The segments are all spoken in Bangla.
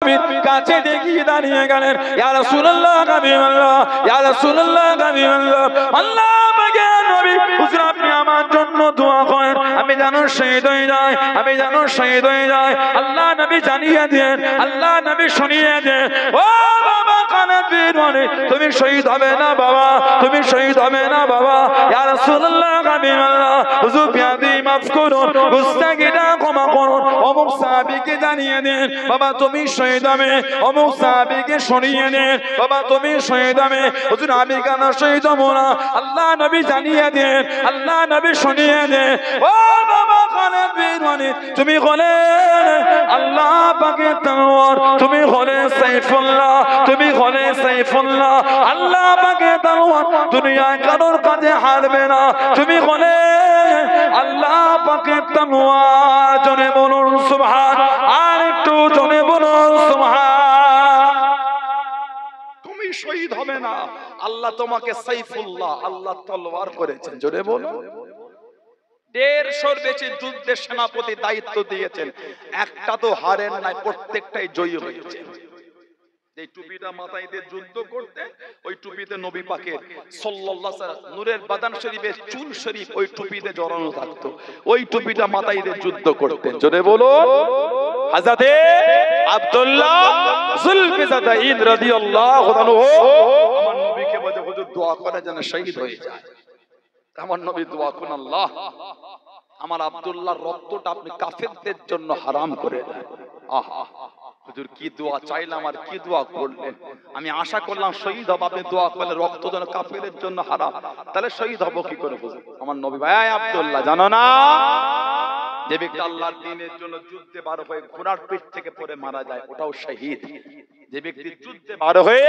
নবীর কাছে দেখিয়ে দাঁড়িয়ে গেলেন, ইয়া রাসূলুল্লাহ হাবিবাল্লাহ, ইয়া রাসূলুল্লাহ হাবিবাল্লাহ, আল্লাহ পাকের নবী হুজুর আপনি আমার জন্য দোয়া করেন, আমি যেন শহীদ হয়ে যাই, আমি যেন শহীদ হয়ে যাই। আল্লাহ নবী জানিয়ে দেন, আল্লাহ নবী শুনিয়ে দেন, ও বাবা খালেদ বিন ওয়ালিদ, তুমি শহীদ হবে না বাবা, তুমি শহীদ হবে না বাবা। ইয়া রাসূলুল্লাহ হাবিবাল্লাহ, হুজুর বিয়াদি মাফ করুন, গুস্তাখিটা ক্ষমা করুন, অমুক সাহাবীকে জানিয়ে দেন বাবা তুমি শহীদ হবে, অমুক সাহাবীকে শুনিয়ে দেন বাবা তুমি শহীদ হবে। হুজুর আমি কেন শহীদ হব না? আল্লাহ নবী জানিয়ে দেন, আল্লাহ নবী শুনিয়ে দেন, ও বাবা খালেদ বিন ওয়ালিদ, তুমি হলে আল্লাহ পাকের তলোয়ার, তুমি হলে সাইফুল্লাহ, তুমি হলে সাইফুল্লাহ, আল্লাহ পাকের তলোয়ার দুনিয়ায় কারোর কাছে হারবে না, তুমি হলে আল্লাহ পাকের তলোয়ার। জনে বলুন সুবহান, আর একটু জনে বলুন সুবহান। তুমি শহীদ হবে না, আল্লাহ তোমাকে সাইফুল্লাহ, আল্লাহ তলোয়ার করেছেন। জোরে বলুন। 150 বেশি যুদ্ধের সেনাপতি দায়িত্ব দিয়েছেন, একটা তো হারেন নাই, প্রত্যেকটাই জয়ী হয়েছে। এই টুপিটা মাথায় দিয়ে যুদ্ধ করতে, ওই টুপিতে নবী পাকের সাল্লাল্লাহু আলাইহি ওয়াসাল্লাম নূরের বাদান শরীফের চুল শরীফ ওই টুপিতে জড়ানো থাকতো, ওই টুপিটা মাথায় দিয়ে যুদ্ধ করতেন। জোরে বলুন। হযরতে আব্দুল্লাহ যুলফিজাতাইন রাদিয়াল্লাহু আনহু আমার নবীকে বলে হুজুর দোয়া করে যেন শহীদ হয়ে যায়। আমার নবী দোয়া করুন, আল্লাহ আমার আব্দুল্লাহর রক্তটা আপনি কাফেরদের জন্য হারাম করে দেন। আহা হুজুর কি দোয়া চাইলাম আর কি দোয়া করলেন। আমি আশা করলাম শহীদ হব, আপনি দোয়া করলে রক্ত যেন কাফেরের জন্য হারাম, তাহলে শহীদ হব কি করে হুজুর? আমার নবী ভাই আব্দুল্লাহ জানো না, যে ব্যক্তি আল্লাহর দ্বীনের জন্য যুদ্ধে বার হয়ে ঘোড়ার পিঠ থেকে পড়ে মারা যায় ওটাও শহীদ, যে ব্যক্তি যুদ্ধে বার হয়ে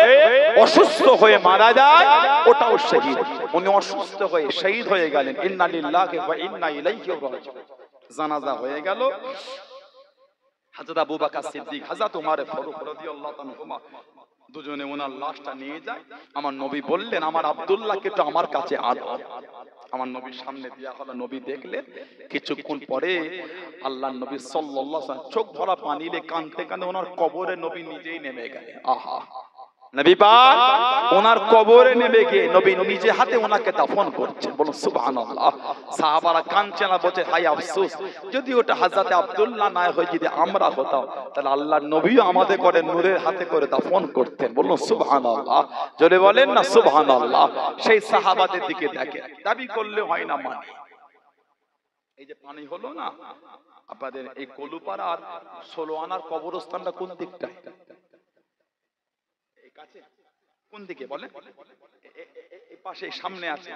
অসুস্থ হয়ে মারা যায় ওটাও শহীদ। উনি অসুস্থ হয়ে শহীদ হয়ে গেলেন, ইন্না লিল্লাহি ওয়া ইন্না ইলাইহি রাজিউন। জানাজা হয়ে গেল, হযরত আবু বকর সিদ্দিক, হযরত ওমর ফারুক রাদিয়াল্লাহু তাআলা দুজনে ওনার লাশটা নিয়ে যায়। আমার নবী বললেন আমার আব্দুল্লাহকে তো আমার কাছে আনো। আমার নবীর সামনে দেয়া হলো, নবী দেখলেন। কিছুক্ষণ পরে আল্লাহর নবী সাল্লাল্লাহু আলাইহি ওয়াসাল্লাম চোখ ভরা পানি নিয়ে কাঁদতে কাঁদতে ওনার কবরে নবী নিজেই নেমে গেলেন। আহা নবী পাক ওনার কবরে নেমে গিয়ে নবী নিজে হাতে ওনাকে দাফন করছেন। বলুন সুবহানাল্লাহ। সাহাবারা কাঁদছেন আর বলছে হায় আফসোস, যদি ওটা হযরত আব্দুল্লাহ না হয়, যদি আমরা হতাম তাহলে আল্লাহর নবীও আমাদের করে নূরের হাতে করে দাফন করতেন। বলুন সুবহানাল্লাহ। জোরে বলেন না সুবহানাল্লাহ। সেই সাহাবাদের দিকে দেখেন, দাবি করলে হয় না মানে। এই যে পানি হলো না আপনাদের এই কলুপাড়ার 16 আনার কবরস্থানটা কোন দিকটায়? কোন দিকে বলেন? এই পাশে সামনে আছে,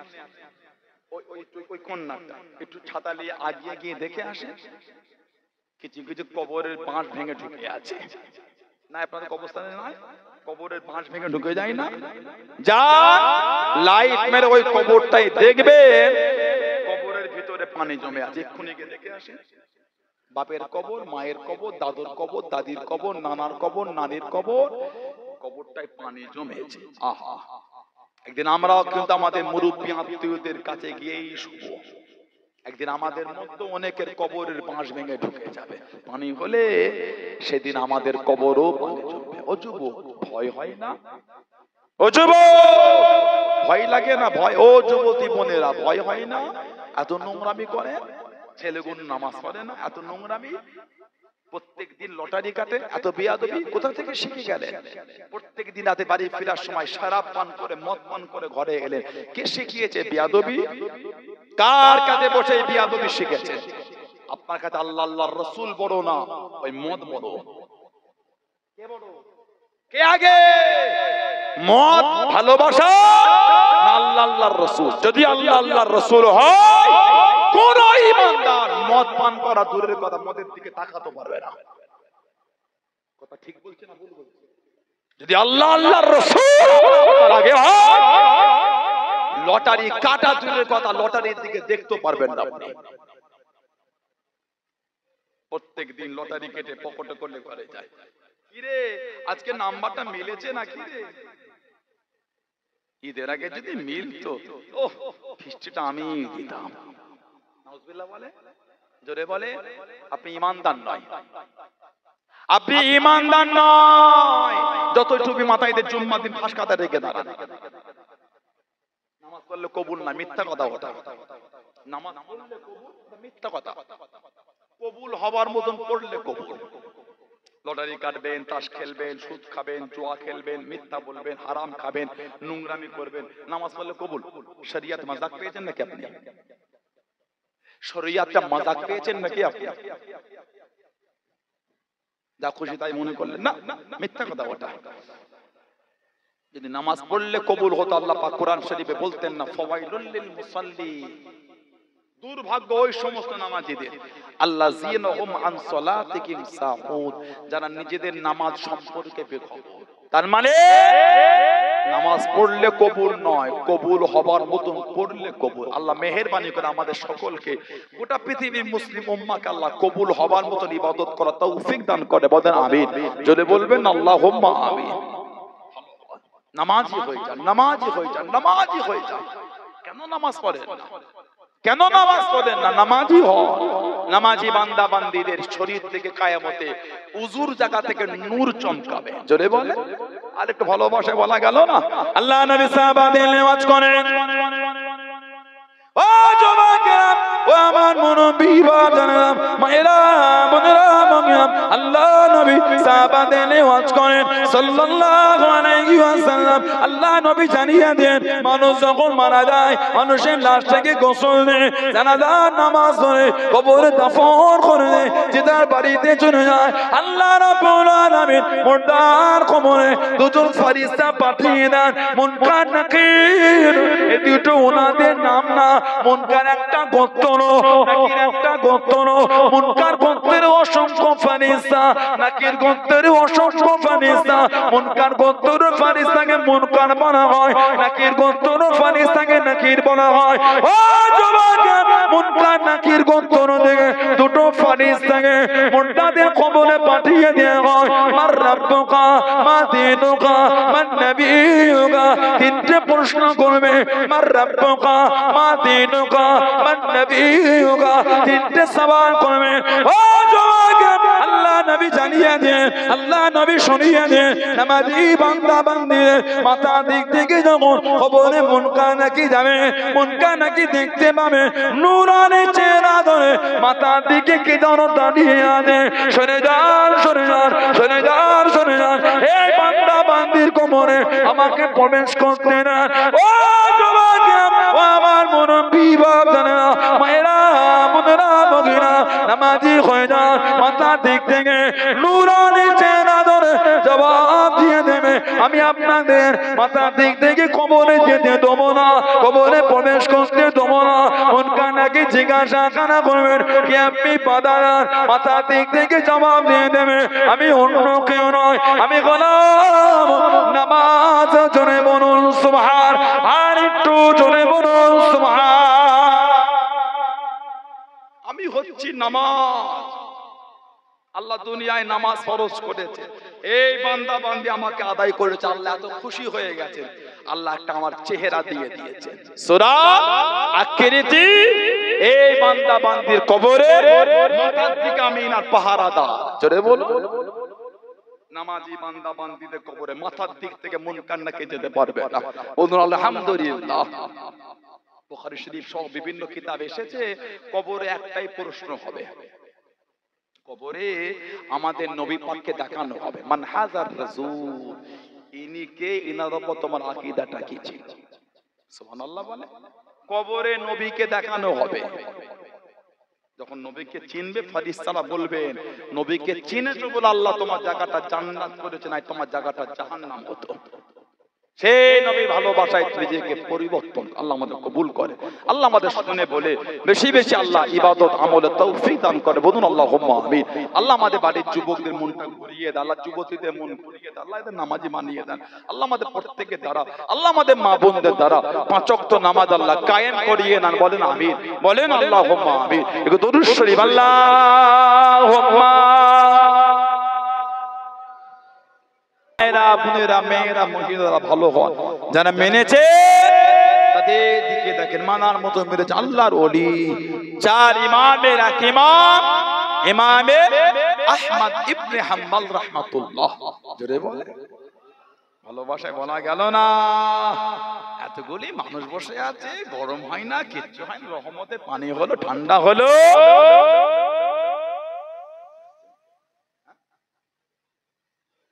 ওই কন্যাটা একটু ছাতা নিয়ে আগিয়ে গিয়ে দেখে আসে, কিছু কিছু কবরের বাঁশ ভেঙে ঢুকে আছে না? আপনাদের কবরস্থানে নাই কবরের বাঁশ ভেঙে ঢুকে যায় না? যা লাইট মেরে ওই কবরটাই দেখবে, কবরের ভিতরে পানি জমে আছে, এক্ষুনি গিয়ে দেখে আসে। বাপের কবর, মায়ের কবর, দাদুর কবর, দাদির কবর, নানার কবর, নানির কবর, কবরটায় পানি জমেছে। আহা একদিন আমরাও কিন্তু আমাদের মুরব্বী আত্মীয়দের কাছে গিয়েই শুব। একদিন আমাদের মধ্যে অনেকের কবরের বাঁশ ভেঙে ঢুকে যাবে, পানি হলে সেদিন আমাদের কবরও পানি জমবে। ও যুবক ভয় হয় না? ও যুবক ভয় লাগে না? ভয় ও যুবতী বোনেরা ভয় হয় না? এত নোংরামি করে ছেলেগুলো, নামাজ পড়ে না, এত নোংরামি, প্রত্যেক দিন লটারি কাটে, এত বেয়াদবি কোথা থেকে শিখে গেলেন? প্রত্যেক দিন রাতে বাড়ি ফেরার সময় শরাব পান করে, মদ পান করে ঘরে এলেন, কে শিখিয়েছে বেয়াদবি? কার কাছে বসে বেয়াদবি শিখেছেন? আপনার কাছে আল্লাহ আল্লাহর রাসূল বড় না ওই মদ বড়? কে বড়? কে আগে? মদ ভালোবাসা না আল্লাহ আল্লাহর রাসূল? যদি আল্লাহ আল্লাহর রাসূল হয় কোন ঈমানদার মদ পান করা দূরের কথা মদের দিকে তাকাতে পারবে না। কথা ঠিক বলছে না ভুল বলছে? যদি আল্লাহ আল্লাহর রাসূল আগে হয় লটারি কাটা দূরের কথা লটারির দিকে দেখতে পারবেন না আপনি। প্রত্যেক দিন লটারি কেটে পকেটে করলে ঘরে যায়। কিরে আজকে নাম্বারটা মিলেছে না কি রে? ঈদের আগে যদি মিলতো ওহ ফিস্টিটা আমি দিতাম। নাউজুবিল্লাহ বলে, জোরে বলে। আপনি ঈমানদার নয়। আপনি ঈমানদার নয় যতই টুপি মাথায় দিয়ে জুম্মার দিন ফাঁস কাঁধে রেখে দাঁড়ান, নামাজ পড়লে কবুল না, মিথ্যা কথা ওটা। নামাজ পড়লে কবুল, মিথ্যা কথা। কবুল হবার মতন পড়লে কবুল। লটারি কাটবেন, তাস খেলবেন, সুদ খাবেন, জুয়া খেলবেন, মিথ্যা বলবেন, হারাম খাবেন, নোংরামি করবেন, নামাজ পড়লে কবুল। শরিয়ত মজাক পেয়েছেন নাকি আপনি? শরিয়তটা মজাক পেয়েছেন নাকি আপনি? যা খুশি তাই মনে করলেন, না, মিথ্যা কথা ওটা। যদি নামাজ পড়লে কবুল হতো, আল্লাহ পাক কোরআন শরীফে বলতেন না, ফাওয়াইলুল লিল মুসাল্লিন, দুর্ভাগ্য ওই সমস্ত নামাজীদের, আল্লাযীনা হুম আন সালাতিহিম সাহুন, যারা নিজেদের নামাজ সম্পর্কে বেখবর। তার মানে নামাজ পড়লে কবুল নয়, কবুল হবার মতন পড়লে কবুল। আল্লাহ মেহেরবানি করে আমাদের সকলকে, গোটা পৃথিবীর মুসলিম উম্মাহকে আল্লাহ কবুল হবার মতন ইবাদত করার তৌফিক দান করে। বলেন আমিন। যদি বলবেন আল্লাহুম্মা আমিন। নামাজি হয়ে যান, নামাজি হয়ে যান, নামাজি হয়ে যান। কেন নামাজ পড়েন না? কেন নামাজ পড়েন না? নামাজি হন। নামাজি বান্দা বান্দীদের শরীর থেকে কিয়ামতে উজুর জায়গা থেকে নূর চমকাবে। জোরে বলে, আর একটু ভালোবাসা বলা গেল না। আল্লাহ নবী সাহাবাদের নেওয়াজ করেন, ও যুবকেরা, ও আমার মুরব্বি বাবারা, মায়েরা, বোনেরা, মামিরা, আল্লাহ নবী সাহাবাদের নেওয়াজ করেন সাল্লাল্লাহু আলাইহি ওয়াসাল্লাম। আল্লাহ নবী জানিয়ে দেন, মানুষ যখন মারা যায়, মানুষের লাশটাকে গোসল দেয়, জানাজার নামাজ পড়ে, কবরে দাফন করে দেয়, যে তার বাড়িতে চলে যায়। আল্লাহ রাব্বুল আলামিন মুর্দার কবরে দুজন ফেরেশতা পাঠিয়ে দেন, মুনকার নাকির। এই দুটো ওনাদের নাম না, মুনকার একটা গোত্র, নাকির একটা গোত্র। মুনকার গোত্রের অসংখ্য ফেরেশতা, নাকির গোত্রের অসংখ্য ফেরেশতা। মুনকার গোত্রের ফেরেশতাকে মুনকার বলা হয়, নাকির গোত্রের ফেরেশতাকে নাকির বলা হয়। ও যুবক, মুনকার নাকির গোত্র থেকে দুটো ফেরেশতাকে মুর্দাদের কবরে পাঠিয়ে দেওয়া হয়। মার রাব্বুকা, মা দীনুকা, মান নবিয়ুকা। তিনটে প্রশ্ন করবে, মার রাব্বুকা, মা দীনুকা, মান নবিয়ুকা। তিনটে সওয়াল করবে। ও যুবক, আল্লাহ নবী জানিয়ে দেন, আল্লাহ নবী শুনিয়ে দেন, নামাজি বান্দা বান্দিদের মাথা দিক থেকে যখন কবরে মুনকার নাকির যাবে, মুনকার নাকির দেখতে পাবে নূরানি চেহারা ধরে মাথার দিকে কে যেন দাঁড়িয়ে আছে। শুনে যান, শুনে যান, শুনে যান, শুনে যান, এই বান্দা বান্দির কবরে আমাকে প্রবেশ করতে না। ও যুবক, ও আমার মুরব্বি বাবারা, মায়েরা, বোনেরা, ভগিরা, নামাজি হয়ে যান, মাথার দিক থেকে নূরানি চেহারা ধরে জবাব দিয়ে দেবে, আমি আপনাদের মাথার দিক থেকে কবরে যেতে দেবো না, কবরে প্রবেশ করতে দেবো না। মুনকার নাকির জিজ্ঞাসা কানা করবেন, কি আপনি পাদারার? মাথার দিক থেকে জবাব দিয়ে দেবে, আমি অন্য কেউ নয়, আমি গোলাম। নামাজ জোরে বলুন সুবহান, আর একটু জোরে বলুন সুবহান। আমি হচ্ছি নামাজ। আল্লাহ দুনিয়ায় নামাজ ফরজ করেছে, এই বান্দা বান্দি আমাকে আদায় করেছে। আল্লাহ এত খুশি হয়ে গেছেন, আল্লাহ একটা আমার চেহারা দিয়ে দিয়েছেন। সূরা আকৃতি, এই বান্দা বান্দির কবরে মাথার দিকে আমিনার পাহারাদার। জোরে বলো, নামাজি বান্দা বান্দিদের কবরে মাথার দিক থেকে মুনকার নাকির যেতে পারবে না। বলুন আলহামদুলিল্লাহ। বুখারী শরীফ সহ বিভিন্ন কিতাব এসেছে, কবরে একটাই প্রশ্ন হবে, কবরে আমাদের নবী পাককে দেখানো হবে, মান হাজার রাসূল, ইনি কে, ইনার উপর তোমার আকীদাটা কি ছিল? সুবহানাল্লাহ বলে। কবরে নবীকে দেখানো হবে। যখন নবীকে চিনবে, ফেরেশতারা বলবেন, নবীকে চিনেছো বলে আল্লাহ তোমার জায়গাটা জান্নাত করেছে, না তোমার জায়গাটা জাহান্নাম হতো। সেই নবী ভালোবাসায় নিজেকে পরিবর্তন। আল্লাহ আমাদের কবুল করে, আল্লাহ আমাদের শুনে বলে বেশি বেশি আল্লাহ ইবাদত আমলে তৌফিক দান করে। বলুন আল্লাহুম্মা আমিন। আল্লাহ আমাদের বাড়ির যুবকদের মনটা ঘুরিয়ে দেন, আল্লাহ যুবতীদের মন ঘুরিয়ে দেন, আল্লাহ এদের নামাজি বানিয়ে দেন। আল্লাহ আমাদের প্রত্যেকের দ্বারা, আল্লাহ আমাদের মা বোনদের দ্বারা পাঁচ ওয়াক্ত নামাজ আল্লাহ কায়েম করিয়ে নেন। বলেন আমিন, বলেন আল্লাহুম্মা আমিন। একটু দরুদ শরীফ, আল্লাহুম্মা। বোনেরা, মেয়েরা, মহিলারা ভালো হন, যারা মেনেছে তাদের দিকে দেখেন, মানার মতো মেরেছে। আল্লাহর ওলি চার ইমামের এক ইমাম, ইমামে আহমদ ইবনে হাম্বল রাহমাতুল্লাহ। জোরে বলে, ভালোবাসায় বলা গেল না। এতগুলি মানুষ বসে আছে, গরম হয় না, কিচ্ছু হয় না, রহমতে পানি হলো, ঠান্ডা হলো।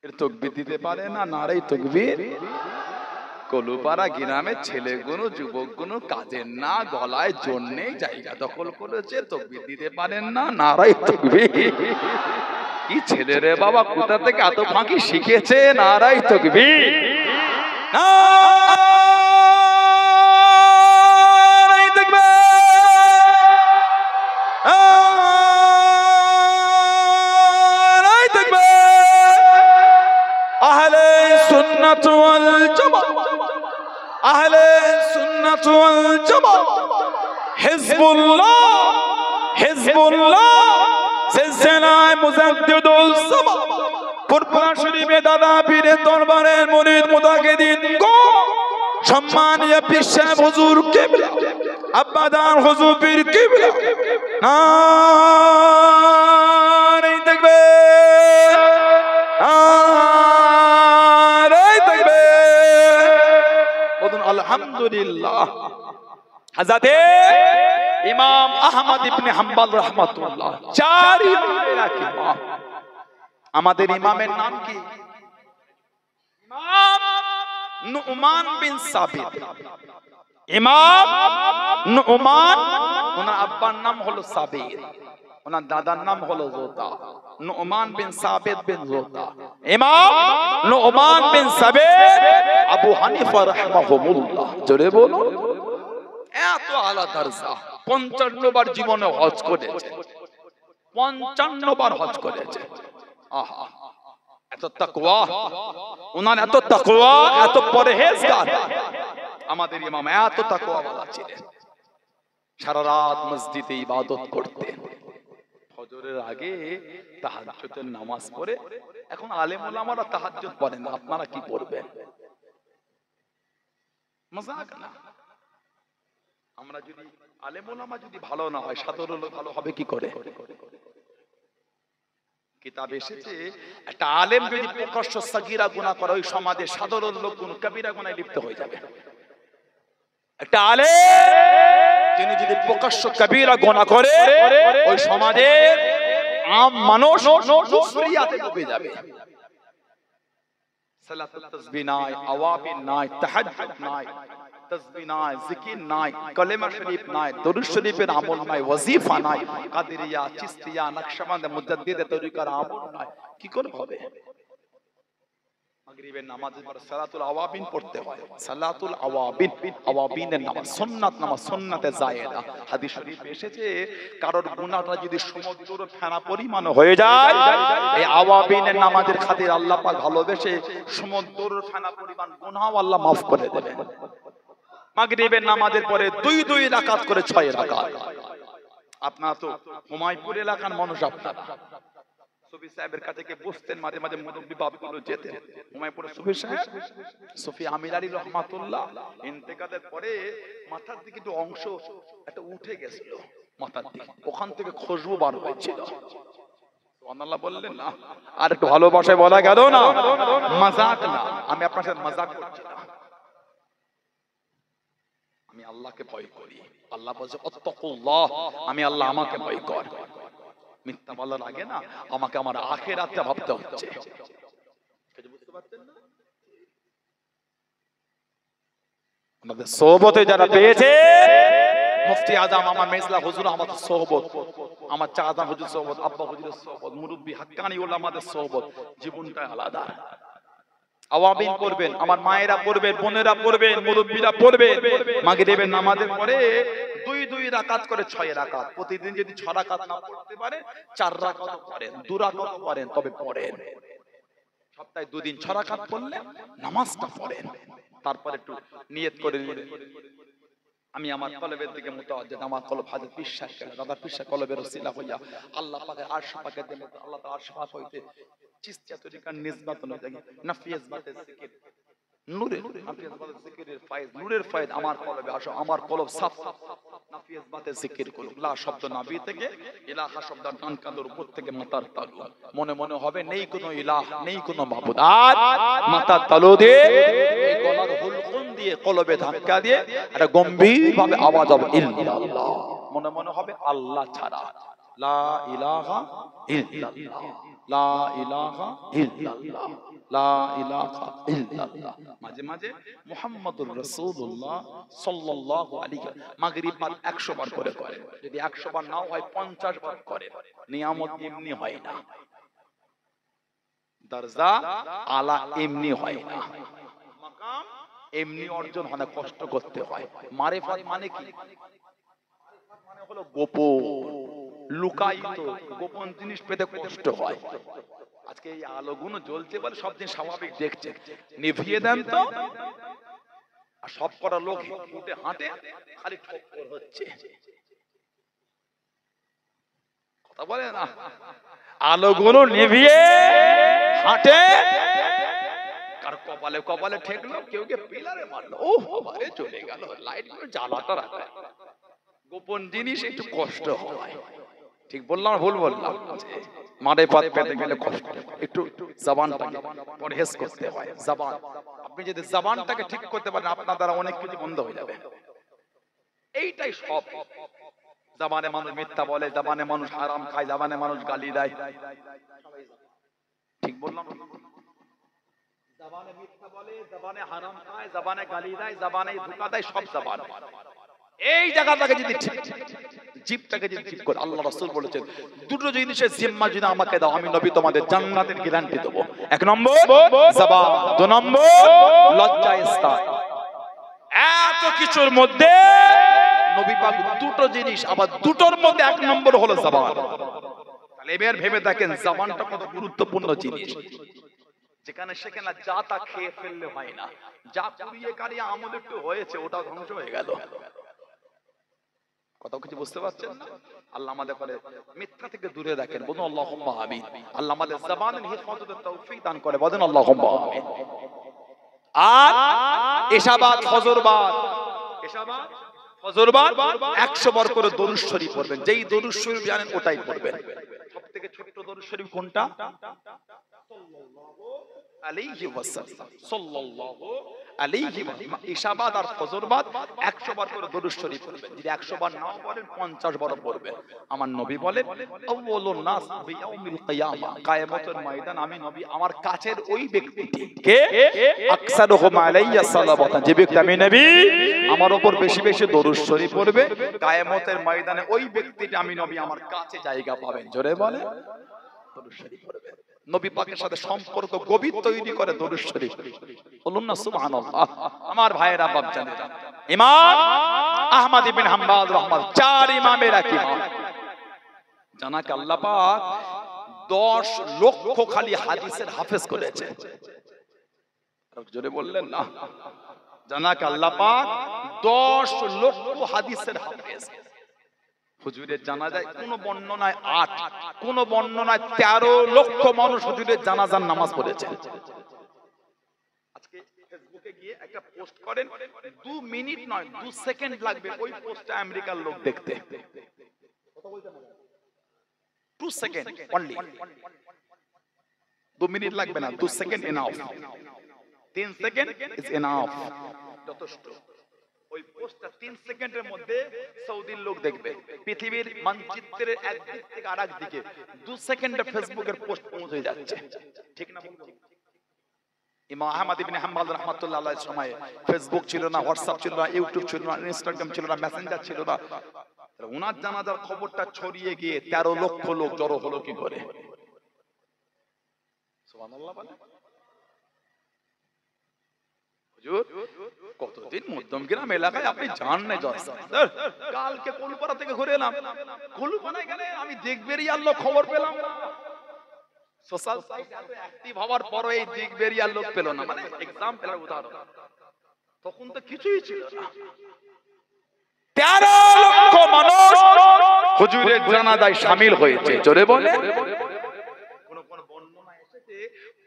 এর তাকবীর দিতে পারে না, নারে তাকবীর। কলুপাড়া গ্রামের ছেলেগুলো যুবকগুলো কাজের না, গলায় জোর নেই, জায়গা দখল করেছে, তাকবীর দিতে পারেন না, নারে তাকবীর। কি ছেলে রে বাবা, কোথা থেকে এত ফাঁকি শিখেছে, নারে তাকবীর। আহলে সুন্নাত ওয়াল জামাত, আহলে সুন্নাত ওয়াল জামাত, হিজবুল্লাহ, হিজবুল্লাহ সিলসিলায়ে মুজাদ্দিদুস জামান, ফুরফুরা শরীফে দাদা পীরের দরবারের মুরিদ মুতাকিদিন গো, সম্মানীয় পীর সাহেব হুজুর কিবলা, আব্বাদার হুজুর পীর কিবলা, নারে তাকবীর, নারে তাকবীর, বলুন আলহামদুলিল্লাহ। হযরতে ইমাম আহমদ ইবনে হাম্বল রাহমাতুল্লাহ, চার ইমামের এক ইমাম। আমাদের ইমামের নাম কি? ইমাম নুমান বিন সাবিত। ইমাম নুমান, ওনার আব্বার নাম হলো সাবিত, ওনার দাদার নাম হলো যোতা। নুমান বিন সাবিত বিন যোতা, ইমাম নুমান বিন সাবিত আবু হানিফা রাহমাহুল্লাহ। জোরে বলুন, এত আলা দরজা। 55 বার জীবনে হজ করেছে, 55 বার হজ করেছে। আহা, এত তাকওয়া, ওনার এত তাকওয়া, এত পরহেজগার। আমাদের ইমাম এত তাকওয়াওয়ালা ছিলেন, সারা রাত মসজিদে ইবাদত করতেন, ফজরের আগে তাহাজ্জুদের নামাজ পড়ে। এখন আলেম ওলামারা তাহাজ্জুদ পড়েন না, আপনারা কি পড়বেন? মজাক না। আমরা যদি আলেম ওলামা যদি ভালো না হয়, সাধারণ লোক ভালো হবে কি করে? কিতাবে এসেছে একটা আলেম যদি প্রকাশ্য সাগীরা গুনাহ করে, ওই সমাজে সাধারণ লোক কোন কবিরা গুনাহে লিপ্ত হয়ে যাবে। একটা আলেম তিনি যদি প্রকাশ্য কবিরা গুনাহ করে, ওই সমাজের আম মানুষ কুফরিয়াতে ডুবে যাবে। সালাতুত তাসবিহ নাই, আওয়াবিন নাই, তাহাজ্জুদ নাই, তাসবিহ নাই, জিকির নাই, কালেমা শরীফ নাই, দরুদ শরীফের আমল নাই, ওয়াজিফা নাই, কাদেরিয়া, চিশতিয়া, নকশবন্দ, মুজাদ্দিদে তরিকার আমল নাই, কি করে হবে? মাগরিবের নামাজের পর সালাতুল আওয়াবিন পড়তে হয়। সালাতুল আওয়াবিন, আওয়াবিনের নামাজ সুন্নাত, নামাজ সুন্নাতে জায়েদা। হাদিস শরীফে এসেছে কারোর গুনাহটা যদি সমুদ্র ফেনা পরিমাণ হয়ে যায়, এই আওয়াবিনের নামাজের খাতির আল্লাহ পাক ভালোবেসে সমুদ্র ফেনা পরিমাণ গুনাহ আল্লাহ maaf করে দেবেন। মাগরিবের নামাজের পরে 2 রাকাত করে 6 রাকাত। আপনারা তো হুমায়পুর এলাকার মানুষ, আপনারা সুফি সাহেবের কাছে গিয়ে বসতেন, মাঝে মাঝে মুরব্বি বাপগুলো যেতেন। হুমায়পুরে সুফি সাহেব সুফি আমির আলী রহমাতুল্লাহ ইন্তেকালের পরে মাথার দিকে একটু অংশ একটা উঠে গেছিল, মাথার দিকে ওখান থেকে খুশবু বার হয়েছিল। সুবহানাল্লাহ বললেন না? আর একটু ভালোবাসায় বলা গেল না, মজাক না। আমি আপনার সাথে মজাক করছি না, আমি আল্লাহকে ভয় করি। আল্লাহ বলছে আত্তাকুল্লাহ, আমি আল্লাহ, আমাকে ভয় কর। মিথ্যা বলার আগে না আমাকে আমার আখিরাতটা ভাবতে হচ্ছে। বুঝতে পারছেন না? আমাদের সোহবতে যারা পেয়েছে, মুফতি আজম আমার মেজলা হুজুর আমাদের সোহবত, আমার চাচা হুজুর সোহবত, আব্বা হুজুরের সোহবত, মুরব্বি হাক্কানি ওলামাদের সোহবত, জীবনটা আলাদা। আওয়াবিন পড়বেন, আমার মায়েরা পড়বেন, বোনেরা পড়বেন, মুরব্বিরা পড়বেন। মাগরিবের নামাজের পরে 2 রাকাত করে 6 রাকাত। প্রতিদিন যদি 6 রাকাত না পড়তে পারে, 4 রাকাত পড়েন, 2 রাকাত পড়েন, তবে পড়েন। সপ্তাহে 2 দিন 6 রাকাত পড়লেন, নামাজটা পড়েন। তারপর একটু নিয়ত করে নিলেন, আমি আমার কলবের দিকে মুতাওয়াজ্জিহ, আমার কলব হযরত বিশ্বাস করে দাদা বিশ্বাস কলবের ওসিলা হইয়া আল্লাহ পাকের আরশ পাকের জন্য, আল্লাহ তাআলার আরশ পাক হইতে চিস্তিয়া তরিকার নিসবত হয়ে যায়, নাফিয়াজ বাতে জিকির নূরে, নাফিয়াজ বাতে জিকিরের ফায়েজ, নূরের ফায়েজ আমার কলবে আসো, আমার কলব সাফ নাফি ইসবাতের জিকির করুক। লা শব্দ নাবি থেকে, ইলাহা শব্দ ডান কাঁধের উপর থেকে মাথার তালু, মনে মনে হবে নেই কোনো ইলাহ, নেই কোনো মাবুদ। আর মাথার তালু দিয়ে এই গলার হুলকুম দিয়ে কলবে ধাক্কা দিয়ে একটা গম্ভীর ভাবে আওয়াজ হবে ইল্লাল্লাহ, মনে মনে হবে আল্লাহ ছাড়া লা ইলাহা ইল্লাল্লাহ, লা ইলাহা ইল্লাল্লাহ, লা ইলাহা ইল্লাল্লাহ। মাঝে মাঝে মুহাম্মাদুর রাসূলুল্লাহ সাল্লাল্লাহু আলাইহি মাগরিব পার 100 বার করে করে, যদি 100 বার নাও হয় 50 বার করে। নিয়ামত এমনি হয় না, দরজা আলা এমনি হয় না, মাকাম এমনি অর্জন হয় না, কষ্ট করতে হয়। মারিফাত মানে কি? মারিফাত মানে হলো গোপন, লুকায়িত, গোপন জিনিস পেতে কষ্ট হয়। আজকে এই আলোগুলো জ্বলছে বলে সব দিন স্বাভাবিক দেখছে, নিভিয়ে দেন তো আর সব করা লোক উঠে হাঁটে, খালি ঠক্কর হচ্ছে, কথা বলে না। আলোগুলো নিভিয়ে হাঁটে, কার কপালে কপালে ঠেকলো, কেউ কে পিলারে মারলো, ও বাবারে চলে গেল, লাইট গুলো জ্বালাটা রাখে। গোপন জিনিস একটু কষ্ট হয়, ঠিক বললাম ভুল বললাম? মারে পাত পেতে গেলে কষ্ট, একটু জবানটাকে পরহেজ করতে হয়। জবান, আপনি যদি জবানটাকে ঠিক করতে পারেন আপনার দ্বারা অনেক কিছু বন্ধ হয়ে যাবে। এইটাই সব। জবানে মানুষ মিথ্যা বলে, জবানে মানুষ হারাম খায়, জবানে মানুষ গালি দেয়, ঠিক বললাম? জবানে মিথ্যা বলে, জবানে হারাম খায়, জবানে গালি দেয়, জবানে ধোঁকা দেয়, সব জবান। এই জায়গাটাকে যদি ঠিক, জিহ্বাটাকে যদি ঠিক করে, আল্লাহ রাসূল বলেছেন দুটো জিনিসের জিম্মা যদি আমাকে দাও, আমি নবী তোমাদের জান্নাতের গ্যারান্টি দেব। এক নম্বর জবান, দুই নম্বর লজ্জা স্থান। এত কিছুর মধ্যে নবী পাক দুটো জিনিস, আবার দুটোর মধ্যে এক নম্বর হলো জবান। তাহলে এবার ভেবে দেখেন জবানটা কত গুরুত্বপূর্ণ জিনিস। যেখানে সেখানে যা তা খেয়ে ফেললে হয় না, যা পুড়িয়ে কারিয়ে আমল একটু হয়েছে ওটা ধ্বংস হয়ে গেল। কথা কিছু বুঝতে পারছেন না? আল্লাহ আমাদের করে মিথ্যা থেকে দূরে রাখেন, বলুন আল্লাহুম্মা আমিন। আল্লাহ আমাদের জবানের হিফাজতের তৌফিক দান করে, বলেন আল্লাহুম্মা আমিন। আর ইশাবাত ফজরবাদ, ইশাবাত ফজরবাদ 100 বার করে দরুদ শরীফ পড়বেন। যেই দরুদ শরীফ জানেন ওটাই পড়বেন। সবথেকে ছোট দরুদ শরীফ কোনটা? সাল্লাল্লাহু আলাইহি ওয়াসাল্লাম, সাল্লাল্লাহু আলাইহি ওয়াসাল্লাম। ইশাবাত আর ফজরবাদ 100 বার করে দরুদ শরীফ পড়বেন। যদি 100 বার নাও পড়েন 50 বার পড়বেন। আমার নবী বলেন আউয়ালুন নাস বিয়াউমিল কিয়ামা, কিয়ামতের ময়দান আমি নবী আমার কাছের ওই ব্যক্তিটি কে আকসারুহুম আলাইয়া সালাওয়াতান, যে ব্যক্তি আমি নবী আমার উপর বেশি বেশি দরুদ শরীফ পড়বে, কিয়ামতের ময়দানে ওই ব্যক্তিটি আমি নবী আমার কাছে জায়গা পাবেন। জোরে বলে দরুদ শরীফ পড়বেন। নবী পাকের সাথে সম্পর্ক গভীর তৈরি করে দরুদ শরীফ। বলুন না সুবহানাল্লাহ। আমার ভাইয়েরা বাপজানেরা, ইমাম আহমদ ইবনে হাম্বল রাহমাতুল্লাহ, 4 ইমামের এক ইমাম। জানাকে আল্লাহ পাক 10 লক্ষ খালি হাদিসের হাফেজ করেছে। জোরে বললেন না? জানাকে আল্লাহ পাক 10 লক্ষ হাদিসের হাফেজ। হুজুরের জানাজায় কোন বর্ণনায় 8, কোন বর্ণনায় 13 লক্ষ মানুষ হুজুরের জানাজার নামাজ পড়েছে। আজকে ফেসবুকে গিয়ে একটা পোস্ট করেন, 2 মিনিট নয় 2 সেকেন্ড লাগবে ওই পোস্টটা আমেরিকার লোক দেখতে। কথা বলতে না, 2 সেকেন্ড অনলি, 2 মিনিট লাগবে না, 2 second enough, 3 second is enough, যথেষ্ট। ওই পোস্টটা 3 সেকেন্ডের মধ্যে সৌদির লোক দেখবে, পৃথিবীর মানচিত্রের এক দিক থেকে আরেক দিকে 2 সেকেন্ডে ফেসবুকের পোস্ট পৌঁছে যাচ্ছে, ঠিক না? ইমাম আহমদ ইবনে হাম্বল রাহমাতুল্লাহ আলাইহির সময়ে ফেসবুক ছিল না, হোয়াটসঅ্যাপ ছিল না, ইউটিউব ছিল না, ইনস্টাগ্রাম ছিল না, মেসেঞ্জার ছিল না। ওনার জানাজার খবরটা ছড়িয়ে গিয়ে 13 লক্ষ লোক জড়ো হলো কি করে? সুবহানাল্লাহ বলে। হুজুর কতদিন মধ্যমগ্রাম এলাকায় আপনি যান না, কালকে কলপাড়া থেকে ঘুরে এলাম, কলপাড়ায় গেলে আমি দিগবেরিয়ার লোক খবর পেলাম না। সোশ্যাল সাইট এত অ্যাক্টিভ হওয়ার পরও এই দিগবেরিয়ার লোক পেল না, মানে एग्जांपल উদাহরণ, তখন তো কিছুই ছিল না। 13 লক্ষ মানুষ হুজুরের জানাজায় শামিল হয়েছে। জোরে বলে। কোন কোন বর্ণনা এসেছে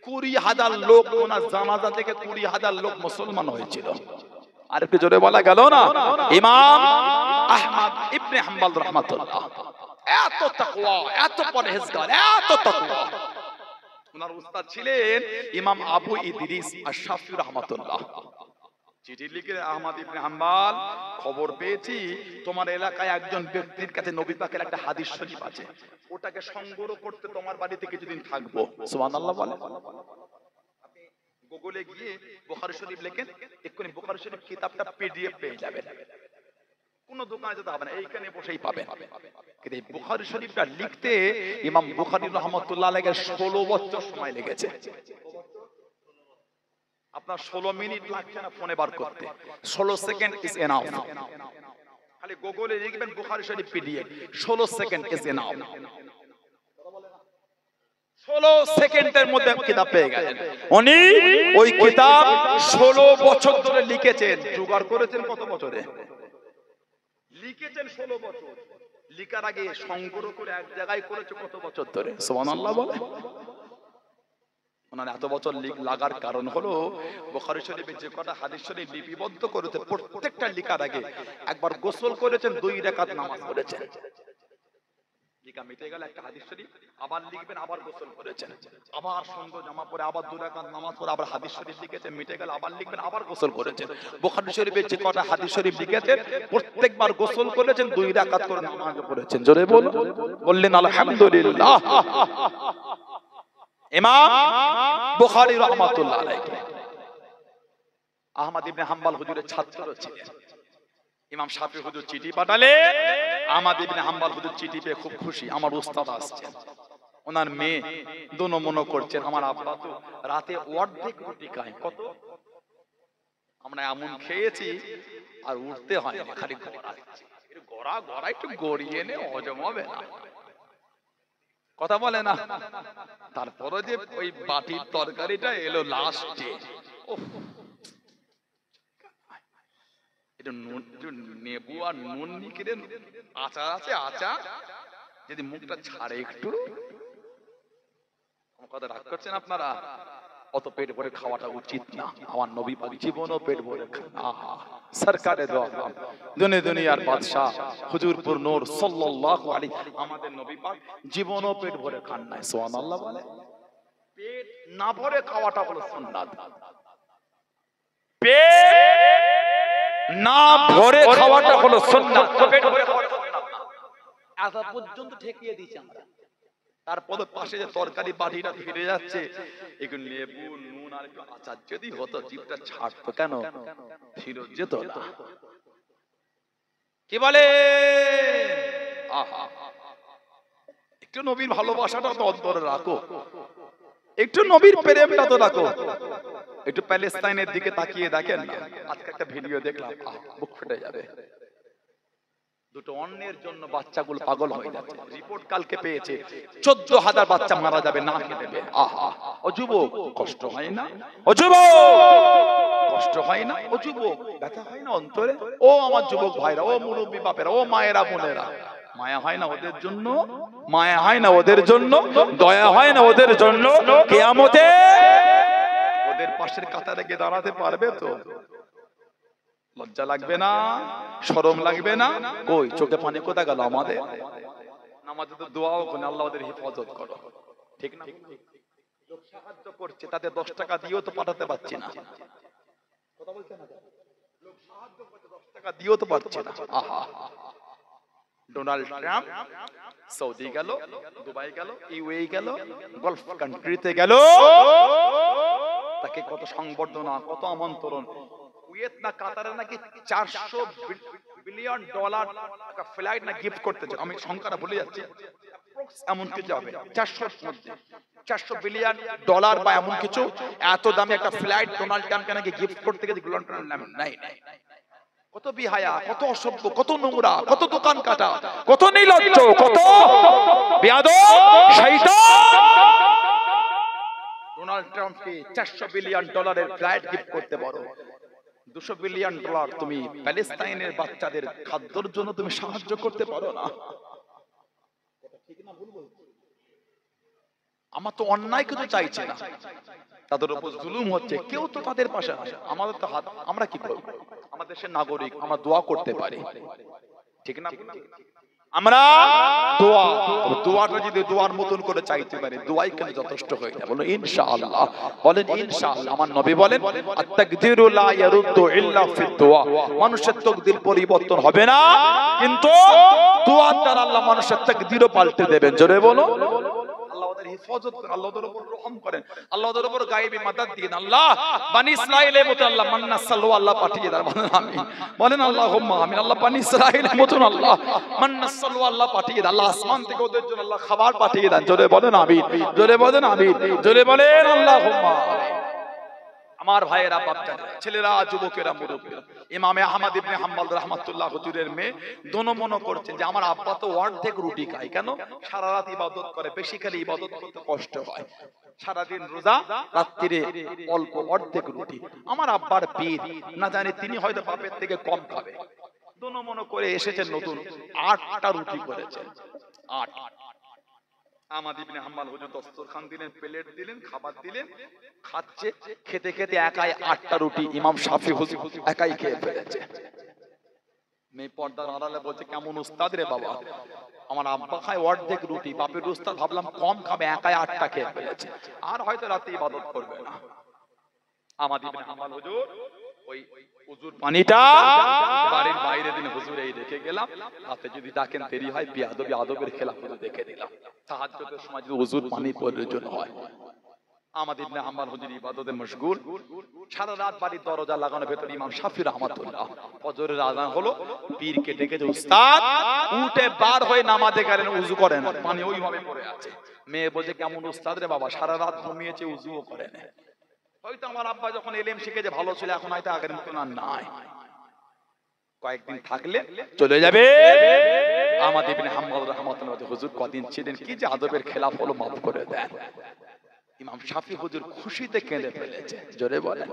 20,000 লোক ওনার জানাজা থেকে 20,000 লোক মুসলমান হয়েছিল। আর একটু জোরে বলা গেল না? ইমাম আহমদ ইবনে হাম্বল রাহমাতুল্লাহ, এত তাকওয়া, এত পরহেজগার, এত তাকওয়া। ওনার উস্তাদ ছিলেন ইমাম আবু ইদ্রিস আশ-শাফি রাহমাতুল্লাহ। চিঠি লিখে আহমদ ইবনে হাম্বল, খবর পেয়েছি তোমার এলাকায় একজন ব্যক্তির কাছে নবী পাকের একটা হাদিস শরীফ আছে, ওটাকে সংগ্রহ করতে তোমার বাড়িতে কিছুদিন থাকবো। সুবহানাল্লাহ বলে। আপনি গুগলে গিয়ে বুখারী শরীফ লেখেন, এক্ষুনি বুখারী শরীফ কিতাবটা পিডিএফ পেয়ে যাবেন। কোন দোকানে যেতে হবে না, এইখানে বসেই পাবেন। কিন্তু এই বুখারী শরীফটা লিখতে ইমাম বুখারী রাহমাতুল্লাহ আলাইহি 16 বছর সময় লেগেছে। আপনার 16 মিনিট লাগছে না ফোনে বার করতে, 16 সেকেন্ড ইজ এনাফ। খালি গুগলে লিখবেন বুখারী শরীফ পিডিএফ, 16 সেকেন্ড ইজ এনাফ। 16 সেকেন্ডের মধ্যে কিতাব পেয়ে গেলেন। উনি ওই কিতাব 16 বছর ধরে লিখেছেন। জোগাড় করেছেন কত বছরে? লিখেছেন 16 বছর। লিখার আগে সংগ্রহ করে এক জায়গায় করেছে কত বছর ধরে? সুবহানাল্লাহ বলে। ওনার এত বছর লাগার কারণ হলো বুখারী শরীফে যে কটা হাদিস শরীফ লিপিবদ্ধ করেছে, প্রত্যেকটা লিখার আগে একবার গোসল করেছেন, 2 রাকাত নামাজ পড়েছেন। লিখা মিটে গেল একটা হাদিস শরীফ, আবার লিখবেন, আবার গোসল করেছেন, আবার সুন্দর জামা পরে আবার 2 রাকাত নামাজ পড়ে আবার হাদিস শরীফ লিখেছেন, মিটে গেল, আবার লিখবেন, আবার গোসল করেছেন। বুখারী শরীফে যে কটা হাদিস শরীফ লিখেছেন, প্রত্যেকবার গোসল করেছেন, 2 রাকাত করে নামাজ পড়েছেন। জোরে বললেন আলহামদুলিল্লাহ। ইমাম বুখারী রাহমাতুল্লাহ আলাইহি আহমদ ইবনে হাম্বল হুজুরের ছাত্র ছিলেন। ইমাম শাফি হুজুর চিঠি পাঠালে, আহমদ ইবনে হাম্বল হুজুর চিঠি পেয়ে খুব খুশি, আমার উস্তাদ আসছেন। ওনার মেয়ে দোনো মনো করছেন, আমার আব্বা তো রাতে অর্ধেক রুটি খায়। কত আমরা এমন খেয়েছি আর উঠতে হয় না, খালি গড়া গড়া একটু গড়িয়ে নে, হজম হবে না, কথা বলে না। তারপরে যে ওই বাটির তরকারিটা এলো লাস্টে, নেবু আর নুন নিয়ে আচার আছে, আচার যদি মুখটা ছাড়ে একটু, কথা রাগ করছেন আপনারা? অত পেট ভরে খাওয়াটা উচিত না। আমার নবী পাক জীবনও পেট ভরে খান। সরকারে দো আলম, দুনিয়ার বাদশা হুজুরপুর নূর সাল্লাল্লাহু আলাইহি, আমাদের নবী পাক জীবনও পেট ভরে খান নাই। সুবহানাল্লাহ বলে। পেট না ভরে খাওয়াটা হলো সুন্নাত। পেট না ভরে খাওয়াটা হলো সুন্নাত। পেট ভরে খাওয়াটা সুন্নাত না। আজ পর্যন্ত ঠেকিয়ে দিয়েছি আমরা। তারপরে পাশে যে তরকারি বাটিটা ফিরে যাচ্ছে, একটু লেবু নুন আর একটু আচার যদি হতো, জিভটা ছাড়তো কেন? ফিরত যেত না। কি বলে? আহা, একটু নবীর ভালোবাসাটা তো অন্তরে রাখো, একটু নবীর প্রেমটা তো রাখো। একটু প্যালেস্তাইনের দিকে তাকিয়ে দেখেন না, আজকে একটা ভিডিও দেখলাম, বুক ফেটে যাবে। দুটো অন্যের জন্য বাচ্চাগুলো পাগল হয়ে যাচ্ছে। রিপোর্ট কালকে পেয়েছে 14,000 বাচ্চা মারা যাবে না খেতে দেবে। আহা, ও যুবক কষ্ট হয় না? ও যুবক কষ্ট হয় না? ও যুবক ব্যথা হয় না অন্তরে? ও আমার যুবক ভাইরা, ও মুরব্বী বাপেরা, ও মায়েরা বোনেরা, মায়া হয় না ওদের জন্য? মায়া হয় না ওদের জন্য? দয়া হয় না ওদের জন্য? কিয়ামতে ওদের পাশের কাতারে গিয়ে দাঁড়াতে পারবে তো? লজ্জা লাগবে না? শরম লাগবে না? কই চোখে পানি কোথায় গেল আমাদের? নামাজে তো দোয়াও করে, আল্লাহ ওদের হেফাজত করো, ঠিক না? লোক সাহায্য করছে, তাতে 10 টাকা দিয়েও তো পাঠাতে পারছি না, কথা বলছেন না? লোক সাহায্য করছে, 10 টাকা দিয়েও তো পারছি না। আহা, ডোনাল্ড ট্রাম্প সৌদি গেল, দুবাই গেল, ইউএই গেল, গলফ কান্ট্রিতে গেল, তাকে কত সংবর্ধনা, কত আমন্ত্রণ। কুয়েত না কাতারে নাকি $400 বিলিয়ন একটা ফ্লাইট না গিফট করতেছে, আমি সংখ্যাটা ভুলে যাচ্ছি, এমন কিছু হবে 400 বিলিয়ন ডলার বা এমন কিছু, এত দামি একটা ফ্লাইট ডোনাল্ড ট্রাম্পকে নাকি গিফট করতে গেছে। নাই, কত বিহায়া, কত অসভ্য, কত নোংরা, কত দোকান কাটা, কত নির্লজ্জ, কত বেয়াদব শয়তান। ডোনাল্ড ট্রাম্পকে $400 বিলিয়ন ফ্লাইট গিফট করতে পারো, $200 বিলিয়ন তুমি প্যালেস্তাইনের বাচ্চাদের খাদ্যের জন্য তুমি সাহায্য করতে পারো না? ঠিক না ভুল বলছি? আমার তো অন্যায় কিছু চাইছে না, তাদের উপর জুলুম হচ্ছে, কেউ তো তাদের পাশে আসে। আমাদের তো হাত, আমরা কি করব? আমাদের দেশের নাগরিক, আমরা দোয়া করতে পারি, ঠিক না? আমরা দোয়াটা যদি দোয়ার মতন করে চাইতে পারি, দোয়াই কেন যথেষ্ট হয়ে যায়? বলুন ইনশাআল্লাহ, বলেন ইনশাআল্লাহ। আমার নবী বলেন আত-তাকদিরু লা ইয়ারুদ্দু ইল্লা ফিদ দুআ। মানুষের তাকদীর পরিবর্তন হবে না, কিন্তু দোয়ার দ্বারা আল্লাহ মানুষের তাকদীরও পাল্টে দেবেন। জোরে বলো, আল্লাহ ওদের হিফাজত করেন, আল্লাহ ওদের উপর রহম করেন, আল্লাহ ওদের উপর গায়েবী মাদাদ দিন। আল্লাহ বনি ইসরাঈলের মতো আল্লাহ মান্না সাল্লু আল্লাহ পাঠিয়ে দেন। বলেন আমিন, বলেন আল্লাহুম্মা আমিন। আল্লাহ বনি ইসরাঈলের মতো আল্লাহ মান্না সাল্লু আল্লাহ পাঠিয়ে দেন। আল্লাহ আসমান থেকে ওদের জন্য আল্লাহ খাবার পাঠিয়ে দেন। জোরে বলেন আমিন, জোরে বলেন আমিন, জোরে বলেন আল্লাহুম্মা আমিন। আমার ভাইয়েরা, বাচ্চারা, ছেলেরা, যুবকেরা, মুরব্বীরা, ইমামে আহমদ ইবনে হাম্বল রাহমাতুল্লাহ হুজুরের মেয়ে দোনো করছেন যে আমার আব্বা তো অর্ধেক রুটি খায়। কেন? সারা রাত ইবাদত করে, বেশি খেলে ইবাদত করতে কষ্ট হয়, সারাদিন রোজা, রাত্রিরে অল্প অর্ধেক রুটি। আমার আব্বার পীর, না জানি তিনি হয়তো বাপের থেকে কম খাবে। দোনো করে এসেছেন, নতুন 8টা রুটি করেছেন। 8। আহমদ ইবনে হাম্বল হুজুর দস্তরখান দিলেন, প্লেট দিলেন, খাবার দিলেন, খাচ্ছে। খেতে খেতে একাই 8টা রুটি ইমাম শাফি হুজুর একাই খেয়ে ফেলেছে। মেয়ে পর্দার আড়ালে বলছে কেমন উস্তাদ রে বাবা, আমার আব্বা খায় অর্ধেক রুটি, বাপের উস্তাদ ভাবলাম কম খাবে, একাই 8টা খেয়ে ফেলেছে, আর হয়তো রাতে ইবাদত করবে না। আহমদ ইবনে হাম্বল হুজুর ওই হুজুর পানিটা বাড়ির বাইরে দিন, হুজুর এই রেখে গেলাম, রাতে যদি ডাকেন দেরি হয় বিয়াদবি আদবের খেলাফ হুজুর দেখে দিলাম। তাহাজ্জুদের সময় যদি হুজুর পানি প্রয়োজন হয়। আহমদ ইবনে হাম্বল হুজুর ইবাদতে মশগুল, সারা রাত বাড়ির দরজা লাগানো, ভেতরে ইমাম শাফি রাহমাতুল্লাহ। ফজরের আযান হলো, পীরকে ডেকেছে, উস্তাদ উঠে বার হয়ে নামাজে গেলেন, উযু করেন, পানি ওইভাবে পড়ে আছে। মেয়ে বলছে কেমন উস্তাদ রে বাবা, সারা রাত ঘুমিয়েছে, উযুও করে না। হয়তো আমার আব্বা যখন এলেম শিখেছে ভালো ছিল, এখন হয়তো আগের মতন আর নাই, কয়েকদিন থাকলে চলে যাবে। আহমদ ইবনে হাম্বল রাহমাতুল্লাহ হুজুর কদিন ছিলেন, কি যে আদবের খেলাফ হলো, মাফ করে দেন। ইমাম শাফি হুজুর খুশিতে কেঁদে ফেলেছে। জোরে বলেন,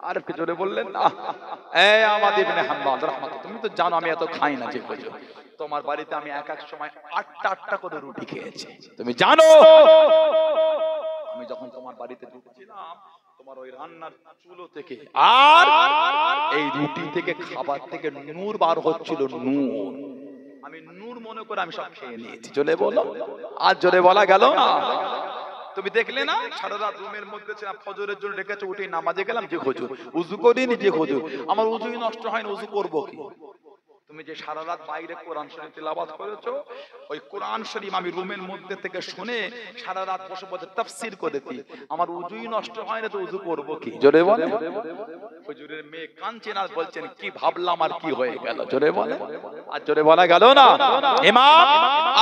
আর একটু জোরে বললেন না? এই আহমদ ইবনে হাম্বল রাহমাতুল্লাহ, তুমি তো জানো আমি এত খাই না, যে হুজুর তোমার বাড়িতে আমি এক সময় 8টা করে রুটি খেয়েছি, তুমি জানো। আমি যখন তোমার বাড়িতে ঢুকছিলাম, তোমার ওই রান্নার চুলো থেকে আর এই রুটি থেকে, খাবার থেকে নূর বার হচ্ছিল, নূর। আমি নূর মনে করে আমি সব খেয়ে নিয়েছি। জোরে বলো, আর জোরে বলা গেল না? তুমি দেখলে না, সারা রাত রুমের মধ্যে ছিলাম, ফজরের জন্য ডেকেছে, উঠে নামাজে গেলাম, যে হুজুর উযু করিনি, যে হুজুর আমার উযুই নষ্ট হয় না, উযু করবো কি? তুমি যে সারা রাত বাইরে কোরআন শরীফ তেলাওয়াত করেছো, ওই কোরআন শরীফ আমি রুমের মধ্যে থেকে শুনে সারা রাত বসে বসে তাফসীর করেছি, আমার উযুই নষ্ট হয় না, তো উযু করবো কি? জোরে বলে। হুজুরের মেয়ে কাঁদছেন আর বলছেন কি ভাবলাম আর কি হয়ে গেল? জোরে বলে, আর জোরে বলা গেল না? ইমাম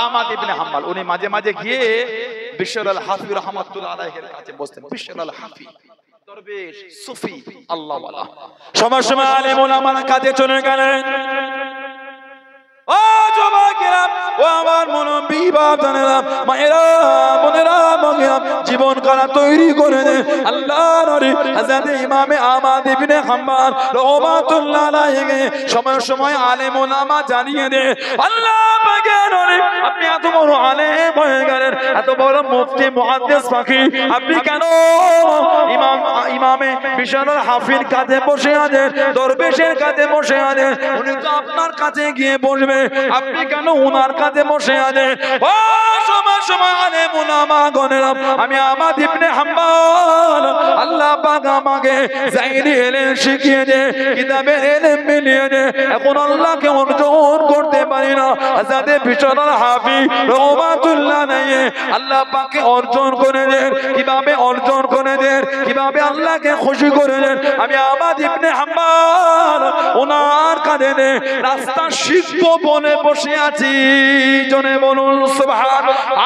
আহমদ ইবনে হাম্বল উনি মাঝে মাঝে গিয়ে বিশর আল হাফি রাহমাতুল্লাহ আলাইহির কাছে বসতেন। বিশর আল হাফি দরবেশ, সুফি, আল্লাহ ওয়ালা। সময় আলেম ওলামার কাছে চলে গেলেন। ও যুবকেরা, ও আমার মুরব্বি বাবারা, মায়েরা, বোনেরা, মায়েরা, জীবন কারা তৈরি করে দেন আল্লাহর নবী হযরত ইমামে আহমদ ইবনে হাম্বল রাহমাতুল্লাহ আলাইহি। সময় আলেম ওলামা জানিয়ে দেন, আল্লাহ পাকের নবী আপনি এত বড় আলেম হয়ে গেলেন, এত বড় মুফতি মুহাদ্দিস ফাকিহ, আপনি কেন ইমামে বিশর আল হাফির কাছে বসে আছেন, দরবেশের কাছে বসে আছেন? উনি তো আপনার কাছে গিয়ে বসবে, আপনি কেন উনার কাছে বসে আছেন? ও সময় আলেম ওলামা গণেরা, আমি আহমদ ইবনে হাম্বল, আল্লাহ পাক আমাকে যায়নি ইলম শিখিয়ে দে, কিতাবের ইলম মিলিয়ে দে, এখন আল্লাহকে অর্জন করতে পারি না। হযরত বিশর আল হাফি রাহমাতুল্লাহ আলাইহি আল্লাহ পাককে অর্জন করে দেন, কিভাবে অর্জন করে দেন, কিভাবে আল্লাহকে খুশি করে দেন, আমি আহমদ ইবনে হাম্বল ওনার কাছে রাস্তা শিখবো বলে বসে আছি। জনে বলুন সুবহান,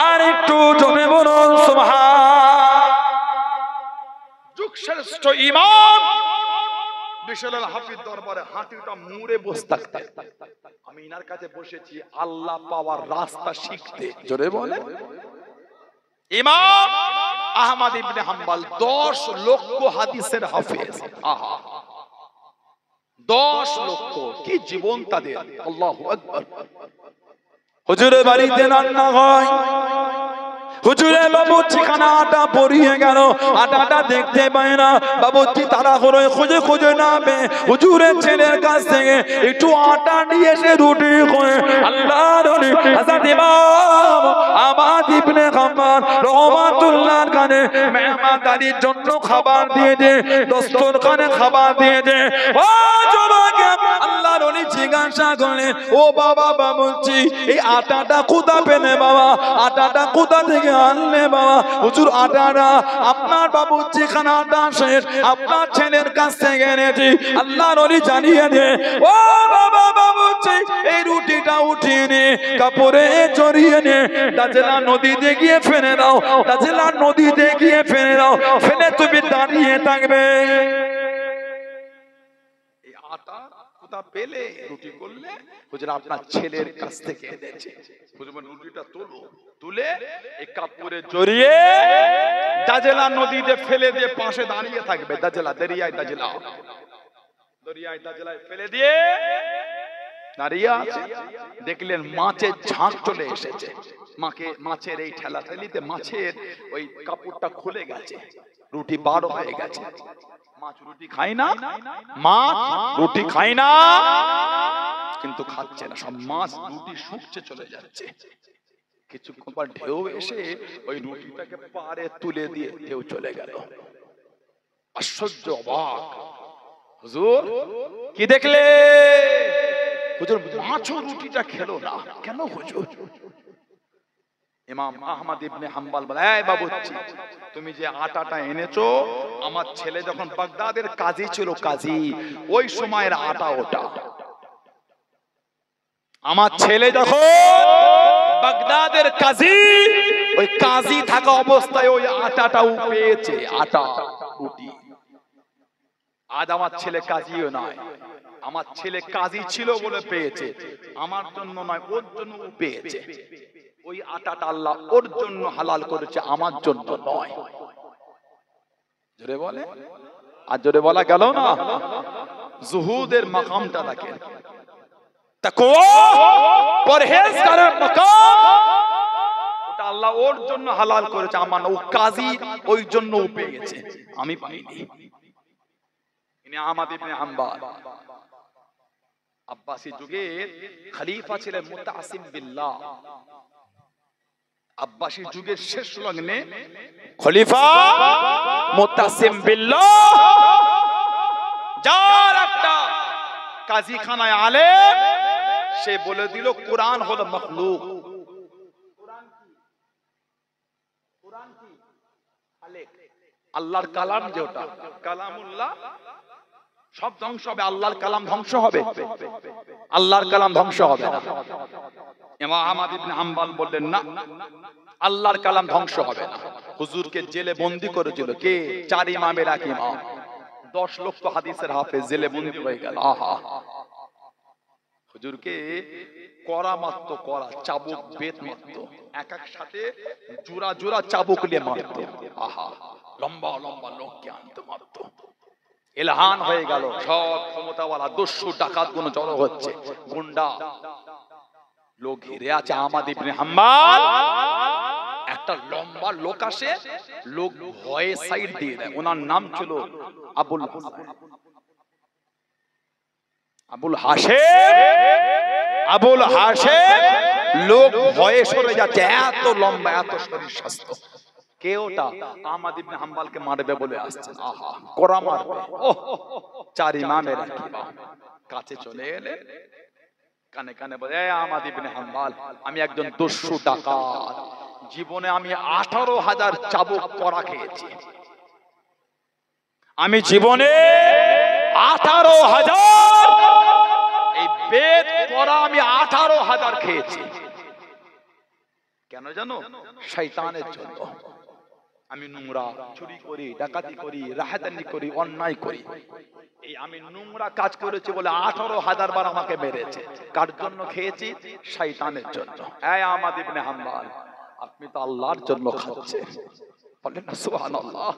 আর একটু জনে বলুন সুবহান। যুগশ্রেষ্ঠ ইমাম বিশর আল হাফির দরবারে হাঁটুটা মুড়ে বসে থাকতেন। আমি ইনার কাছে বসেছি আল্লাহ পাওয়ার রাস্তা শিখতে। জোরে বলে। ইমাম আহমদ ইবনে হাম্বল 10 লক্ষ হাদিসের হাফেজ। আহা, 10 লক্ষ, কি জীবন তাদের! আল্লাহু আকবার। হুজুরের বাড়িতে রান্না হয়, হুজুরে বাবুর্চি খানা আটা পরিয়ে গেল, আটাটা দেখতে পায় না। বাবুর্চি তারা করে খুঁজে খুঁজে নামে হুজুরের ছেলের কাছ থেকে একটু আটা নিয়ে এসে রুটি করে আল্লাহর ওলি হযরত ইমাম আহমদ ইবনে হাম্বল রাহমাতুল্লাহর কানে মেহমানদারির জন্য খাবার দিয়ে দে, দস্তরখানে খাবার দিয়ে দে। ও যুবক, আল্লাহর ওলি জিজ্ঞাসা করলেন, ও বাবা বাবুর্চি, এই আটাটা কোথা পেলে বাবা? আটাটা কোথা থেকে আনলে বাবা? হুজুর, আটাটা আপনার বাবুর্চি খানা আটা শেষ, আপনার ছেলের কাছ থেকে এনেছি। আল্লাহর ওলি জানিয়ে দে, ও বাবা বাবুর্চি, এই রুটিটা উঠিয়ে নে, কাপড়ে জড়িয়ে নে, দাজলা নদীতে গিয়ে ফেলে দাও, দাজলা নদীতে গিয়ে ফেলে দাও, ফেলে তুমি দাঁড়িয়ে থাকবে। এই আটা কোথা পেলে রুটি করলে? হুজুর, আপনার ছেলের কাছ থেকে এনেছে। হুজুর, রুটিটা তোলো, তুলে এই কাপড়ে জড়িয়ে দাজলা নদীতে ফেলে দিয়ে পাশে দাঁড়িয়ে থাকবে। দাজলা, দরিয়ায় দাজলা, দরিয়ায় দাজলায় ফেলে দিয়ে দাঁড়িয়ে আছে। দেখলেন মাছের ঝাঁক চলে এসেছে। মাছের এই ঠেলাঠেলিতে মাছের ওই কাপড়টা খুলে গেছে, রুটি বার হয়ে গেছে। মাছ রুটি খায় না, মাছ রুটি খায় না, কিন্তু খাচ্ছে না, সব মাছ রুটি শুকছে চলে যাচ্ছে। কিছুক্ষণ পর ঢেউ এসে ওই রুটিটাকে পাড়ে তুলে দিয়ে ঢেউ চলে গেল। আশ্চর্য, অবাক। হুজুর, কি দেখলে? হুজুর, মাছও রুটিটা খেলো না কেন হুজুর? ইমাম আহমদ ইবনে হাম্বল বলে, এই বাবুর্চি, তুমি যে আটাটা এনেছো, আমার ছেলে যখন বাগদাদের কাজী ছিল, কাজী, ওই সময়ের আটা ওটা। আমার ছেলে যখন বাগদাদের কাজী, ওই কাজী থাকা অবস্থায় ওই আটাটাও পেয়েছে, আটা রুটি। আজ আমার ছেলে কাজীও নয়, আমার ছেলে কাজী ছিল বলে পেয়েছে, আমার জন্য নয়, ওর জন্য পেয়েছে। ওই আটাটা আল্লাহ ওর জন্য হালাল করেছে, আমার জন্য নয়। জোরে বলে, আর জোরে বলা গেল না। জুহুদের মাকামটা দেখেন, তাকওয়া পরহেজগারের মাকাম, ওটা আল্লাহ ওর জন্য হালাল করেছে, আমার ও কাজী ওই জন্য পেয়েছে, আমি পাইনি। ইনি আহমদ ইবনে হাম্বল আব্বাসী যুগের খলিফা ছিলেন মুতাসিম বিল্লাহ। আব্বাসী যুগের শেষ লগ্নে খলিফা মুতাসিম বিল্লাহ, যার একটা কাজীখানায় আলেম, সে বলে দিল কোরআন হলো মখলুক। কোরআন কি? আল্লাহর কালাম, যেটা কালামুল্লাহ, সব ধ্বংস হবে, আল্লাহর কালাম ধ্বংস হবে? আল্লাহর কালাম ধ্বংস হবে না। ইমাম আহমদ ইবনে হাম্বল বললেন, না, আল্লাহর কালাম ধ্বংস হবে না। হুজুরকে জেলে বন্দী করেছিল কে? চার ইমামের এক ইমাম, 10 লক্ষ হাদিসের হাফেজ, জেলে বন্দী হয়ে গেল। আহা, হুজুরকে করা মারতো, করা চাবুক বেত মারতো, এক এক সাথে জোড়া জোড়া চাবুক নিয়ে মারতো। আহা, লম্বা লম্বা লোককে আনতো, মারতো। এলহান হয়ে গেল, সব ক্ষমতাওয়ালা দস্যু ডাকাত গুলো জড়ো হচ্ছে, গুন্ডা লোক ঘিরে আছে আহমদ ইবনে হাম্বল। একটা লম্বা লোক আসে, লোক ভয়ে সাইড দিয়ে দেয়। ওনার নাম ছিল আবুল হাশেম। লোক ভয়ে সরে যাচ্ছে, এত লম্বা, এত শরীর স্বাস্থ্য। কে ওটা? আহমদ ইবনে হাম্বলকে মারবে বলে আসছেন। আহা, কোরা মারবে। ওহ, চার ইমামের কাছে চলে এলে, কানে কানে বলে, আহমদ ইবনে হাম্বল, আমি একজন দস্যু ডাকাত, জীবনে আমি 18,000 চাবুক করা খেয়েছি। আমি জীবনে 18,000 এই বেদ করা আমি 18,000 খেয়েছি। কেন জানো? শয়তানের জন্য। আমি নোংরা, চুরি করি, ডাকাতি করি, রাহাজানি করি, অন্যায় করি। এই আমি নোংরা কাজ করেছি বলে 18,000 বার আমাকে মেরেছে। কার জন্য খেয়েছি? শয়তানের জন্য। এই আহমদ ইবনে হাম্বল, আপনি তো আল্লাহর জন্য খাচ্ছেন। বলেন না সুবহানাল্লাহ।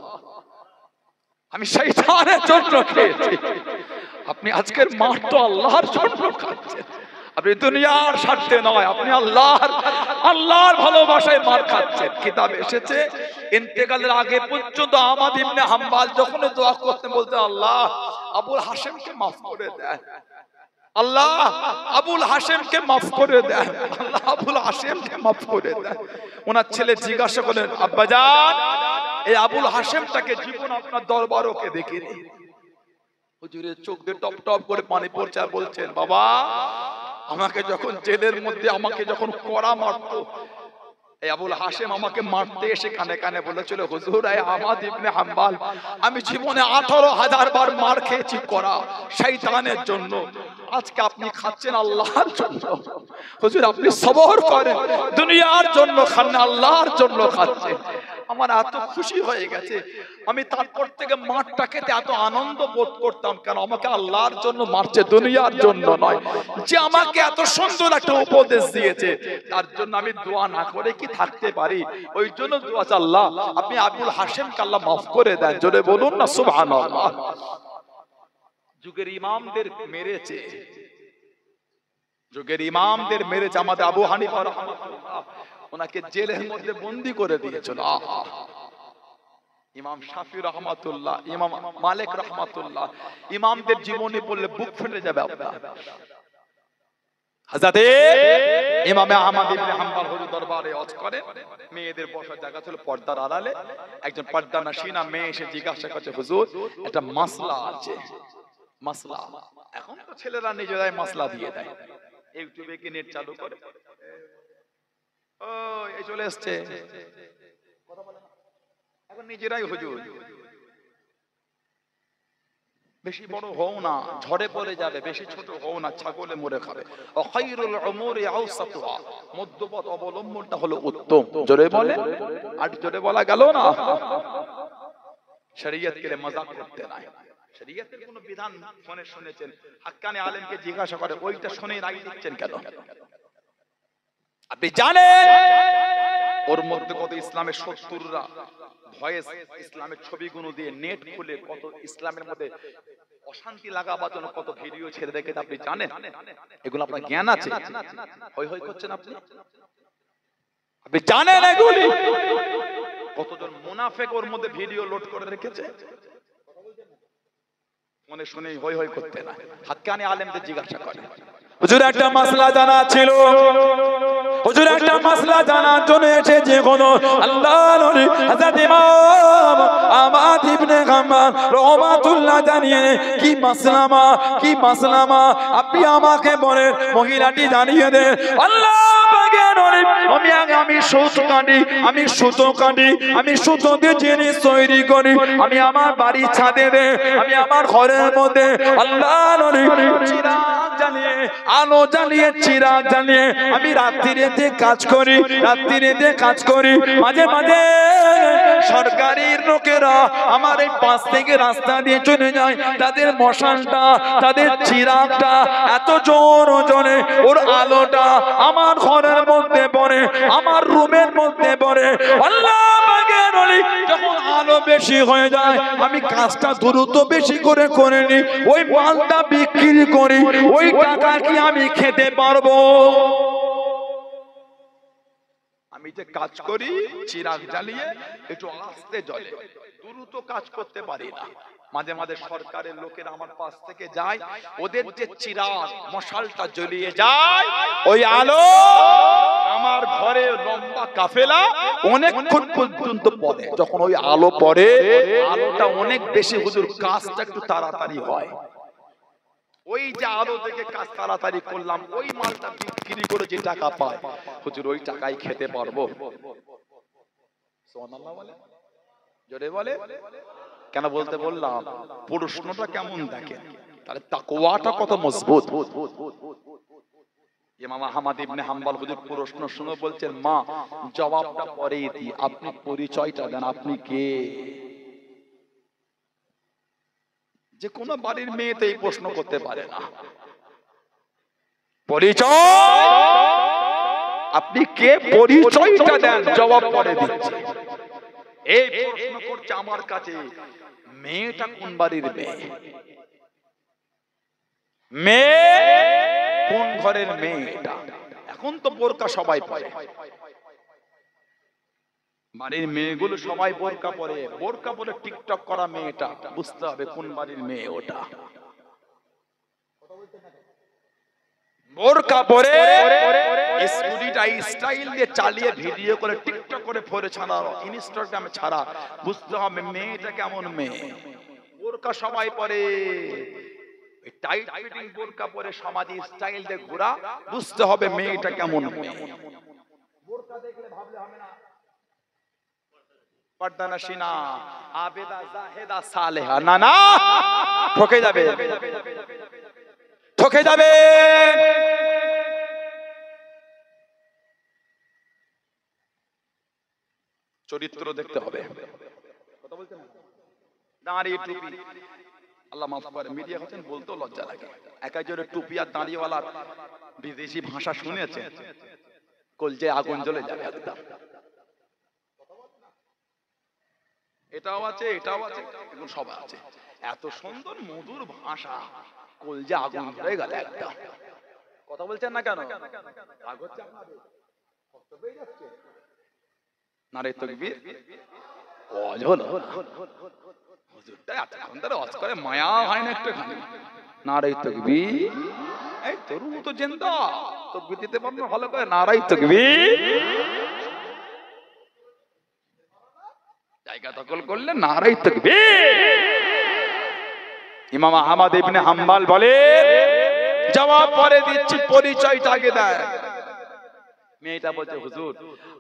আমি শয়তানের জন্য খেয়েছি, আপনি আজকের মার তো আল্লাহর জন্য খাচ্ছেন। আপনি দুনিয়ার স্বার্থে নয়, আপনি আল্লাহর ভালোবাসায় মার খাচ্ছেন। কিতাবে এসেছে ইন্তেকালের আগে পর্যন্ত আহমদ ইবনে হাম্বল যখন দোয়া করতেন বলতে, আল্লাহ আবুল হাশেমকে মাফ করে দেন, আল্লাহ আবুল হাশেমকে মাফ করে দেন, আল্লাহ আবুল হাশেমকে মাফ করে দেন। ওনার ছেলে জিজ্ঞাসা করলেন, আব্বাজান এই আবুল হাশেমটাকে জীবন আপনার দরবারকে দেখিনি। হুজুরের চোখ দিয়ে টপ টপ করে পানি পড়ছে আর বলছেন, বাবা আমাকে যখন জেলের মধ্যে আমাকে যখন কড়া মারতো, এই আবুল হাশেম আমাকে মারতে এসে কানে কানে বলেছিল, হুজুর এই আহমদ ইবনে হাম্বল আমি জীবনে 18,000 বার মার খেয়েছি করা শয়তানের জন্য, আজকে আপনি খাচ্ছেন আল্লাহর জন্য। হুজুর আপনি সবর করেন, দুনিয়ার জন্য খান না, আল্লাহর জন্য খাচ্ছেন। আমার এত খুশি হয়ে গেছে, আমি তারপর থেকে মারটা খেতে এত আনন্দ বোধ করতাম, কেন আমাকে আল্লাহর জন্য মারছে, দুনিয়ার জন্য নয়। যে আমাকে এত সুন্দর একটা উপদেশ দিয়েছে তার জন্য আমি দোয়া না করে কি থাকতে পারি? ওই জন্য দোয়া আছে, আল্লাহ আপনি আবুল হাশেমকে আল্লাহ মাফ করে দেন। জোরে বলুন না সুবহানাল্লাহ। যুগের ইমামদের মেরেছে, যুগের ইমামদের মেরেছে। আমাদের আবু হানিফা রাহমাতুল্লাহ ওনাকে জেলের মধ্যে বন্দী করে দিয়েছিল। ইমাম শাফি রহমাতুল্লাহ, ইমাম মালিক রহমাতুল্লাহ, ইমামদের জীবনী পড়লে বুক ফেটে যাবে আপনার। হযরতে ইমাম আহমদ ইবনে হাম্বল হুজুর দরবারে ওয়াজ করেন, মেয়েদের বসার জায়গা ছিল পর্দার আড়ালে। একজন পর্দা নশিনা মেয়ে এসে জিজ্ঞাসা করছে, হুজুর একটা মাসলা আছে। মাসলা, এখন তো ছেলেরা নিজেরাই মাসলা দিয়ে দেয়, ইউটিউবে কি নেট চালু করে, ও এই চলে আসছে, এখন নিজেরাই হুজুর। বেশি বড় হও না, ঝড়ে পড়ে যাবে, বেশি ছোট হও না, ছাগলে মরে খাবে। খায়রুল উমুরি আওসাতুহা, মধ্যপথ অবলম্বনটা হলো উত্তম। জোরে বলে, আর জোরে বলা গেল না। শরীয়ত কে মজাক করতে নাই, শরীয়তের কোন বিধান শুনেছেন, হাক্কানি আলেমকে জিজ্ঞাসা করে ওইটা শুনে রাগ দিচ্ছেন কেন? আপনি জানেন ওর মধ্যে কত ইসলামের শত্রুরা ভয়েস ইসলামের ছবিগুলো দিয়ে নেট খুলে কত ইসলামের মধ্যে অশান্তি লাগাবার জন্য কত ভিডিও ছেড়ে রেখেছে, আপনি জানেন? এগুলো আপনার জ্ঞান আছে? হই হই করছেন আপনি? আপনি জানেন এগুলি? কতজন মুনাফিক ওর মধ্যে ভিডিও লোড করে রেখেছে, মনে শুনে হই হই করতে না। হাক্কানি আলেমদের জিজ্ঞাসা করে, হুজুর একটা মাসলা জানা ছিল, হুজুর একটা মাসলা জানার জন্য এসে যে কোন আল্লাহর নবী হযরত ইমাম আহমদ ইবনে হাম্বল রাহমাতুল্লাহ জানিয়ে কি মাসলামা, কি মাসলামা আপনি আমাকে বলেন, মহিলাটি জানিয়ে দেন। আল্লাহ পাকের নবী, আমি সুতো কাটি, আমি সুতো কাটি, আমি সুতো দিয়ে জিনিস তৈরি করি, আমি আমার বাড়ির ছাদে দে, আমি আমার ঘরের মধ্যে আল্লাহ নবী চিরাগ জ্বালিয়ে, আলো জ্বালিয়ে, চিরাগ জ্বালিয়ে আমি রাত্রিতে কাজ করি, রাত্রিতে কাজ করি। মাঝে মাঝে সরকারি লোকেরা আমার এই পাশ থেকে রাস্তা দিয়ে চলে যায়, তাদের মশালটা, তাদের চিরাগটা এত জোর জ্বলে, ওর আলোটা আমার ঘরের মধ্যে পড়ে, আমার রুমের মধ্যে পড়ে। আল্লাহ পাকের ওলি যখন আলো বেশি হয়ে যায়, আমি কাজটা দ্রুত বেশি করে করে নি, ওই মালটা বিক্রি করি, ওই টাকা কি আমি খেতে পারবো? আমি যে কাজ করি চিরাগ জ্বালিয়ে একটু আস্তে জ্বলে, দ্রুত কাজ করতে পারি না। মাঝে মাঝে সরকারের লোকেরা আমার পাশ থেকে যায়, ওদের যে চিরাগ মশালটা জ্বলিয়ে যায়, ওই আলো আমার ঘরে লম্বা কাফেলা অনেকক্ষণ পর্যন্ত পড়ে। যখন ওই আলো পড়ে, আলোটা অনেক বেশি, হুজুর কাজটা একটু তাড়াতাড়ি হয়। ওই যে আলো থেকে কাজ তাড়াতাড়ি করলাম, ওই মালটা বিক্রি করে যে টাকা পায়, হুজুর ওই টাকাই খেতে পারবো। সুবহানাল্লাহ বলে, জোরে বলে। কেন বলতে বললাম, প্রশ্নটা কেমন দেখেন, তাহলে তাকওয়াটা কত মজবুত। ইমাম আহমদ ইবনে হাম্বল হুজুর প্রশ্ন শুনে বলছেন, মা জবাবটা পরেই দিই, আপনি পরিচয়টা দেন, আপনি কে? যে কোনো বাড়ির মেয়েতে এই প্রশ্ন করতে পারে না, পরিচয় আপনি কে, পরিচয়টা দেন, জবাব পরে দিচ্ছি। এই প্রশ্ন করছে আমার কাছে, মেয়েটা কোন বাড়ির মেয়ে, মেয়ে কোন ঘরের মেয়ে এটা? এখন তো বোরকা সবাই পরে, বাড়ির মেয়েগুলো সবাই বোরকা পরে, বোরকা পরে টিকটক করা মেয়েটা বুঝতে হবে কোন বাড়ির মেয়ে ওটা। বোরকা পরে স্কুটিটা স্টাইল দিয়ে চালিয়ে ভিডিও করে টিকটক করে ফোরে ছাড়া, ইনস্টাগ্রামে ছাড়া, বুঝতে হবে মেয়েটা কেমন মেয়ে। বোরকা সবাই পরে, টাইট ফিটিং বোরকা পরে সমাজে স্টাইল দিয়ে ঘোরা, বুঝতে হবে মেয়েটা কেমন মেয়ে। বোরকা দেখলে ভাবলে হবে না পর্দানশিনা আবেদা জাহেদা সালেহা, না না, ঠকে যাবে, ঠকে যাবে। চরিত্র দেখতে হবে, কথা বলতে না, দাঁড়িয়ে টুপি, আল্লাহ মাফ করে, মিডিয়া হচ্ছেন বলতেও লজ্জা লাগে। এক একজনের টুপি আর দাঁড়িয়েওয়ালার বিদেশি ভাষা শুনেছে, কলজে আগুন জ্বলে যাবে একদম। এটাও আছে, এটাও আছে, এখন সব আছে। এত সুন্দর মধুর ভাষা, কলজে আগুন ধরে গেল একদম। কথা বলছেন না কেন? রাগ হচ্ছে আপনাদের? কষ্ট পেয়ে যাচ্ছে? নারে তাকবীর, ওয়াজ হলো, হুজুরটা এতক্ষণ ধরে ওয়াজ করে, মায়া হয় না একটুখানি? নারে তাকবীর, এই তোর মতো জিন্দা তাকবীর দিতে পারবে ভালো করে, নারে তাকবীর। জায়গা দখল করলে নারে তাকবীর। ইমাম আহমদ ইবনে হাম্বল বলে, জবাব পরে দিচ্ছি, পরিচয়টা আগে দেয়। মেয়েটা বলছে, হুজুর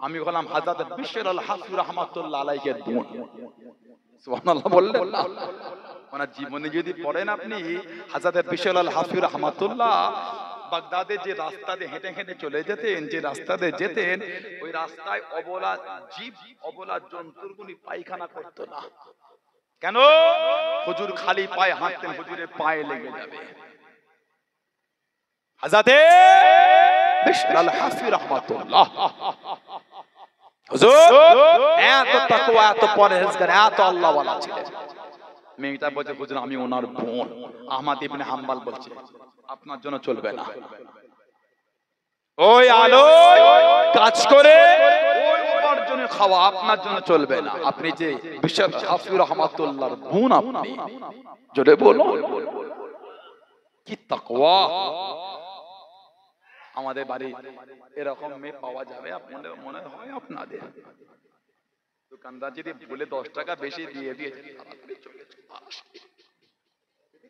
আমি হলাম হযরত বিশর আল হাফি রাহমাতুল্লাহ আলাইহির বোন। সুবহানাল্লাহ বললেন না? মানে জীবনে যদি পড়েন আপনি, হযরত বিশর আল হাফি রাহমাতুল্লাহ বাগদাদে যে রাস্তা দিয়ে হেঁটে হেঁটে চলে যেতেন, যে রাস্তা দিয়ে যেতেন, ওই রাস্তায় অবলা জীব, অবলা জন্তুগুলি পায়খানা করতো না। কেন? হুজুর খালি পায়ে হাঁটতেন, হুজুরের পায়ে লেগে যাবে। হযরতে বিশর আল হাফি রাহমাতুল্লাহ, হুজুর এত তাকওয়া, এত পরহেজগার, এত আল্লাহওয়ালা ছিলেন। মেয়েটা বলছে, হুজুর আমি ওনার বোন। আহমদ ইবনে হাম্বল বলছে, আপনার জন্য চলবে না। ওই আলো কাজ করে ওই উপার্জনে খাওয়া আপনার জন্য চলবে না। আপনি যে বিশর হাফি রাহমাতুল্লাহর বোন, আপনি জোরে বলো, কি তাকওয়া। আমাদের বাড়ি এরকম মেয়ে পাওয়া যাবে আপনাদের মনে হয়? আপনাদের দোকানদার যদি বলে 10 টাকা বেশি দিয়ে দিয়েছে,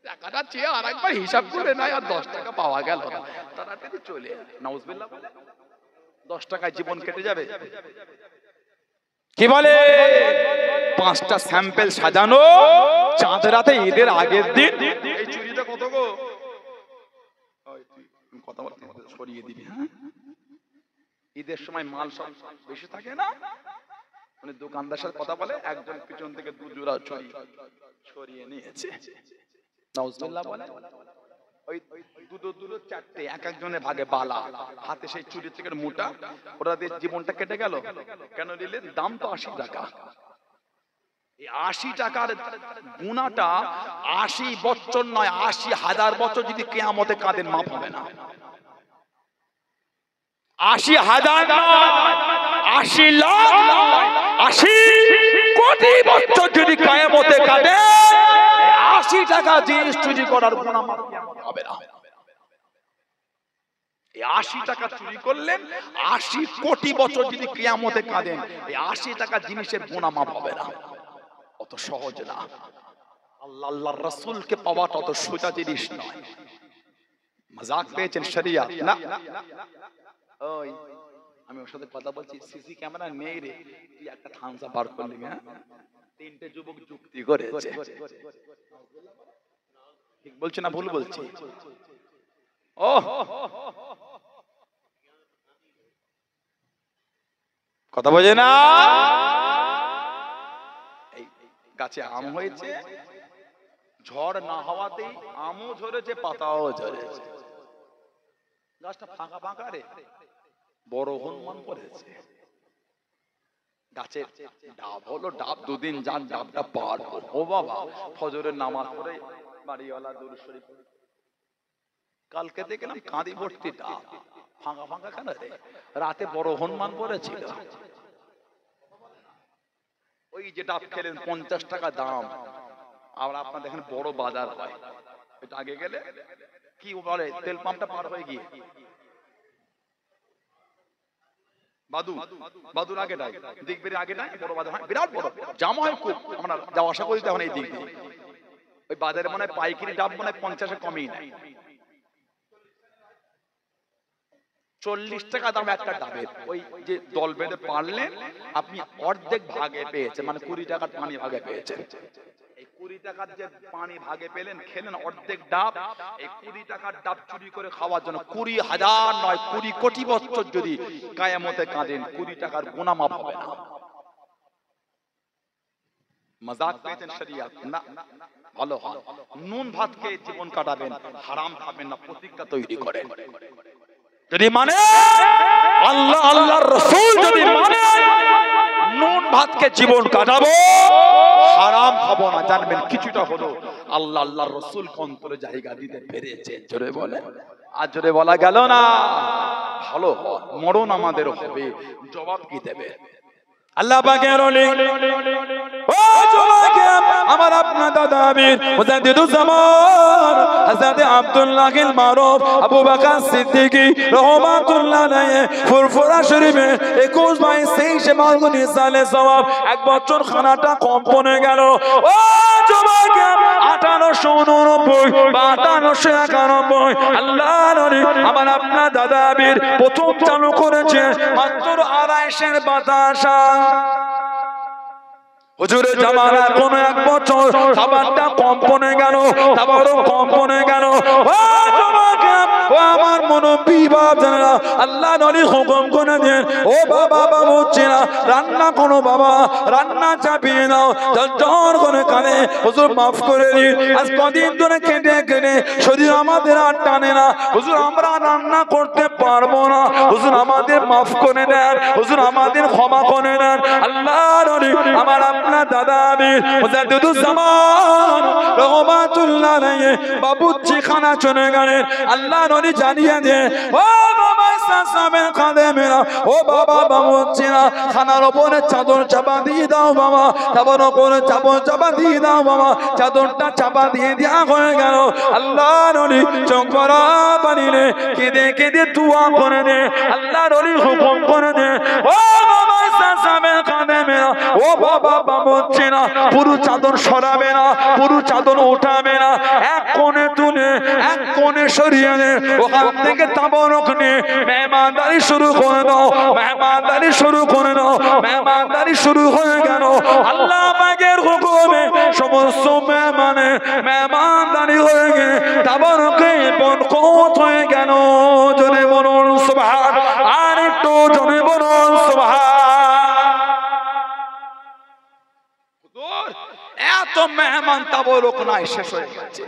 টাকাটা চেয়ে আর একবার হিসাব করে নেয়, আর 10 টাকা পাওয়া গেল না, তাড়াতাড়ি চলে নাউজুবিল্লাহ, 10 টাকায় জীবন কেটে যাবে। কি বলে, 5টা স্যাম্পল সাজানো, চাঁদ রাতে ঈদের আগের দিন। এই চুরিটা কত গো? কথা বলতে সরিয়ে দিবি, হ্যাঁ? ঈদের সময় মাল সব বেশি থাকে না, মানে দোকানদার সাথে কথা বলে, একজন পিছন থেকে 2 জোড়া চুরি সরিয়ে নিয়েছে। নাউজুবিল্লাহ বলে, ওই দুটো 4টে, এক একজনের ভাগে বালা, হাতে সেই চুরি থেকে মোটা, ওরা দিয়ে জীবনটা কেটে গেল। কেন নিলেন? দাম তো 80 টাকা। এই 80 টাকার গুনাহটা 80 বছর নয়, 80,000 বছর যদি কিয়ামতে কাঁদেন মাফ হবে না। 80,000 নয়, 80 লাখ নয়, 80 কোটি বছর যদি কিয়ামতে কাঁদে, 80 টাকা জিনিস চুরি করার গুনাহ মাফ কিয়ামতে হবে না। এই 80 টাকা চুরি করলেন, 80 কোটি বছর যদি কিয়ামতে কাঁদেন, এই 80 টাকা জিনিসের গুনাহ মাফ হবে না। অত সহজ না। আল্লাহর রাসূলকে পাওয়াটা অত সোজা জিনিস নয়। মজাক পেয়েছেন শরিয়াত না? ওই আমি ওর সাথে কথা বলছি, সিসি ক্যামেরা নেই রে, তুই একটা থামসা বার করলি, হ্যাঁ? 3টে যুবক যুক্তি করেছে। ঠিক বলছি না ভুল বলছি? ও কথা বোঝে না? এই গাছে আম হয়েছে, ঝড় না হওয়াতেই আমও ঝরেছে, পাতাও ঝরেছে, গাছটা ফাঁকা ফাঁকা রে, বড় হনুমান পড়েছে। গাছের ডাব হলো, ডাব 2 দিন যান, ডাবটা পারবো। ও বাবা, ফজরের নামাজ পড়ে বাড়িওয়ালা দুরূদ শরীফ কালকে দেখলাম কাঁদি ভর্তি ডাব, ফাঁকা ফাঁকা কেন রে? রাতে বড় হনুমান পড়েছিল, ওই যে ডাব খেলেন 50 টাকা দাম। আর আপনার দেখেন বড় বাজার হয়, এটা আগে গেলে কি বলে তেল পাম্পটা পার হয়ে গিয়ে বাদুর আগেটাই দিকবের আগেটাই বড় বাজার হয়, বিরাট বড় জামা হয় খুব। আমরা যাওয়া আসা করি তখন এই দিক দিয়ে ওই বাজারে মনে হয় পাইকারি ডাব মনে হয় 50-এ কমই নাই, 40 টাকা দাম একটা ডাবের। ওই যে দল বেঁধে পারলেন আপনি অর্ধেক ভাগে পেয়েছেন, মানে 20 টাকার পানি ভাগে পেয়েছেন। এই 20 টাকার যে পানি ভাগে পেলেন, খেলেন অর্ধেক ডাব। এই 20 টাকার ডাব চুরি করে খাওয়ার জন্য 20,000 নয় 20 কোটি বছর যদি কিয়ামতে কাঁদেন, 20 টাকার গুনাহ মাফ হবে না। মজাক পেয়েছেন শরিয়ত না, ভালো হয় নুন ভাত খেয়ে জীবন কাটাবেন, হারাম খাবেন না, প্রতিজ্ঞা তৈরি করেন। যদি মানে আল্লাহ আল্লাহর রাসূল যদি মানে নুন ভাতকে জীবন কাটাবো, হারাম খাবো না, জানবেন কিছুটা হলো আল্লাহ আল্লাহর রাসূল অন্তরে জায়গা দিতে পেরেছে। জোরে বলে, আর জোরে বলা গেল না। ভালো মরণ আমাদের হবে, জবাব কি দেবে? আল্লাহ পাকের ওলি ও জমাকে আমার আপনার দাদা আমির মুজাদ্দিদুজ্জামান হযরত আব্দুল্লাহিল মারুফ আবু বকর সিদ্দিকী রাহমাতুল্লাহ আলাইহি ফুরফুরা শরীফে 21/22 মালগুনি সালে সওয়াব 1 বছর খানাটা কম্পনে গেল। ও জমাকে 1889 বা 1891 আল্লাহর ওলি আমার আপনার দাদা আমির প্রথম চালু করেছে মাত্র 250 বাতাসা। হুজুরের জামানা কোন 1 বছর খাবারটা কম্পনে গেল, তারপরও কম্পনে গেল। ও তোমাকে ও আমার মুনব্বি বাপ জানেনা আল্লাহ নবী হুকুম করে দেন, ও বাবা বাবু চেনা রান্না করো বাবা, রান্না চাপিয়ে দাও। জোর করে কানে হুজুর মাফ করে দিন, আজ কদিন ধরে কেটে কেটে শরীর আমাদের আর টানে না। হুজুর আমরা রান্না করতে পারবো না, হুজুর আমাদের মাফ করে দেন, হুজুর আমাদের ক্ষমা করে দেন। আল্লাহ নবী আমার আপনার দাদা আমির মুজাদ্দিদুজ্জামান রাহমাতুল্লাহ আলাইহি বাবুর্চি খানা চলে গেলেন। আল্লাহ নবী জানিয়ে দেন, ও বাবা সাসাবে খাদেমেরা, ও বাবা বাবুর্চিরা খানার উপরে চাদর চাপা দিয়ে দাও বাবা, তারপর উপরে চাদর চাপা দিয়ে দাও বাবা। চাদরটা চাপা দিয়ে দেওয়া হয়ে গেল। আল্লাহ নবী চোখ ভরা পানিতে কেঁদে কেঁদে দোয়া করে দে, আল্লাহ নবী হুকুম করে দে, ও বাবা সাসাবে খাদেমেরা, ও বাবা বাবুর্চিরা পুরো চাদর সরাবে না, পুরো চাদর উঠাবে না, এক কোণে তুলে এক কোণে সরিয়ে নে, ওখান থেকে তাবারক নিয়ে মেহমানদারি শুরু করে দাও, মেহমানদারি শুরু করে দাও। মেহমানদারি শুরু হয়ে গেল। আল্লাহ পাকের হুকুমে সমস্ত মেহমানদারি হয়ে গিয়ে তাবারকে বরকত হয়ে গেল। জোরে বলুন সুবহান, আর একটু জোরে বলুন সুবহান। এত মেহমান তাবারক নাই, শেষ হয়ে গেছে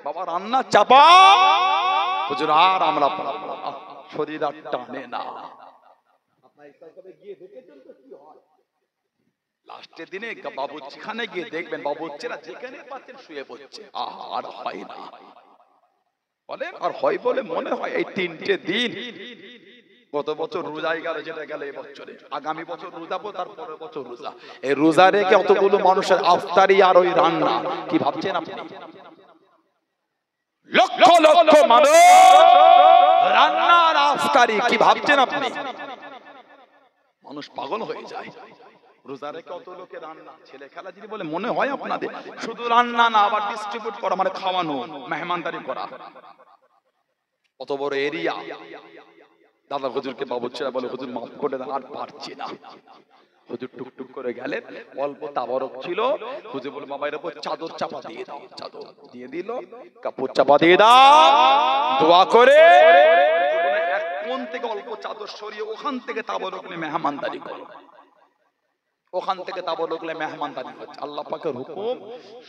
বাবা, রান্না চাপা। হুজুর আর আমরা পারবো না, শরীর আর টানে না। লাস্টের দিনে বাবুর্চিখানে গিয়ে দেখবেন বাবুর্চিরা যেখানে পাচ্ছেন শুয়ে পড়ছে, আর হয় না বলে, আর হয় বলে মনে হয় এই 3টে দিন। গত বছর রোজাই গেল, যেটা গেল এবছরে, আগামী বছর রোজাবো, তারপরের বছর রোজা। এই রোজা রেখে অতগুলো মানুষের আফতারি আর ওই রান্না, কি ভাবছেন আপনি? লক্ষ লক্ষ মানুষ রান্না আর আফতারি, কি ভাবছেন আপনি? মানুষ পাগল হয়ে যায়। রোজা রেখে অত লোকে রান্না, ছেলে খেলা যদি বলে মনে হয় আপনাদের, শুধু রান্না না, আবার ডিস্ট্রিবিউট করা, মানে খাওয়ানো, মেহমানদারি করা, অত বড় এরিয়া। দাদা হুজুরকে বাবুর্চিরা বলে, হুজুর মাফ করে দেন, আর পারছি না। হুজুর টুকটুক করে গেলেন, অল্প তাবারক ছিল। হুজুর বলে, বাবা এর উপর চাদর চাপা দিয়ে দাও। চাদর দিয়ে দিল, কাপড় চাপা দিয়ে দাও, দোয়া করে এক কোণ থেকে অল্প চাদর সরিয়ে ওখান থেকে তাবারক নিয়ে মেহমানদারি করো। ওখান থেকে তাবারক নিয়ে মেহমানদারি হচ্ছে। আল্লাহ পাকের হুকুম,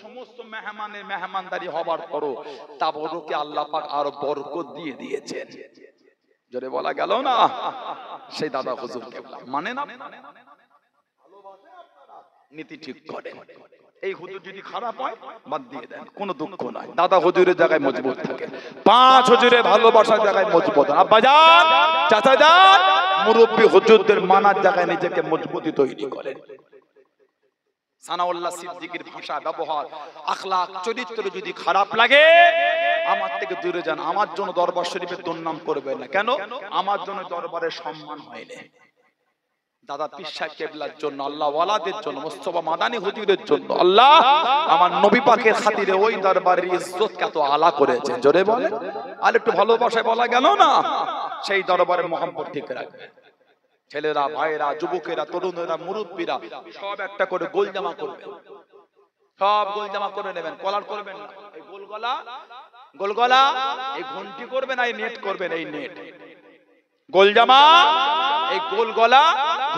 সমস্ত মেহমানের মেহমানদারি হবার পরও তাবারকে আল্লাহ পাক আরো বরকত দিয়ে দিয়েছেন। জোরে বলা গেল না। সেই দাদা হুজুরকে মানে না, নীতি ঠিক করে। এই হুজুর যদি খারাপ হয় বাদ দিয়ে দেন, কোনো দুঃখ নাই। দাদা হুজুরের জায়গায় মজবুত থাকে, 5 হুজুরের ভালোবাসার জায়গায় মজবুত। আব্বাজান, চাচাজান, মুরব্বি হুজুরদের মানার জায়গায় নিজেকে মজবুতি তৈরি করেন। সানাউল্লাহ সিদ্দিকীর ভাষা, ব্যবহার, আখলাক, চরিত্র যদি খারাপ লাগে আমার থেকে দূরে যান। আমার জন্য দরবার শরীফের দুর্নাম করবেন না। কেন? আমার জন্য দরবারের সম্মান হয়নি। দাদা পীর সাহেব কেবলার জন্য, আল্লাহ ওয়ালাদের জন্য, মুস্তাফা মাদানী হুজুরের জন্য আল্লাহ আমার নবী পাকের খাতিরে ওই দরবারের ইজ্জত কত আলা করেছে, জোরে বলে। আর একটু ভালোবাসায় বলা গেল না, সেই দরবারের মহব্বত ঠিক রাখবে। ছেলেরা, ভাইরা, যুবকেরা, তরুণেরা, মুরব্বীরা সব একটা করে গোল জামা করবেন, সব গোল জামা করে নেবেন, কলার করবেন না। এই গোলগলা, এই ঘন্টি করবেন, এই নেট করবেন, এই নেট গোল জামা, এই গোল গলা,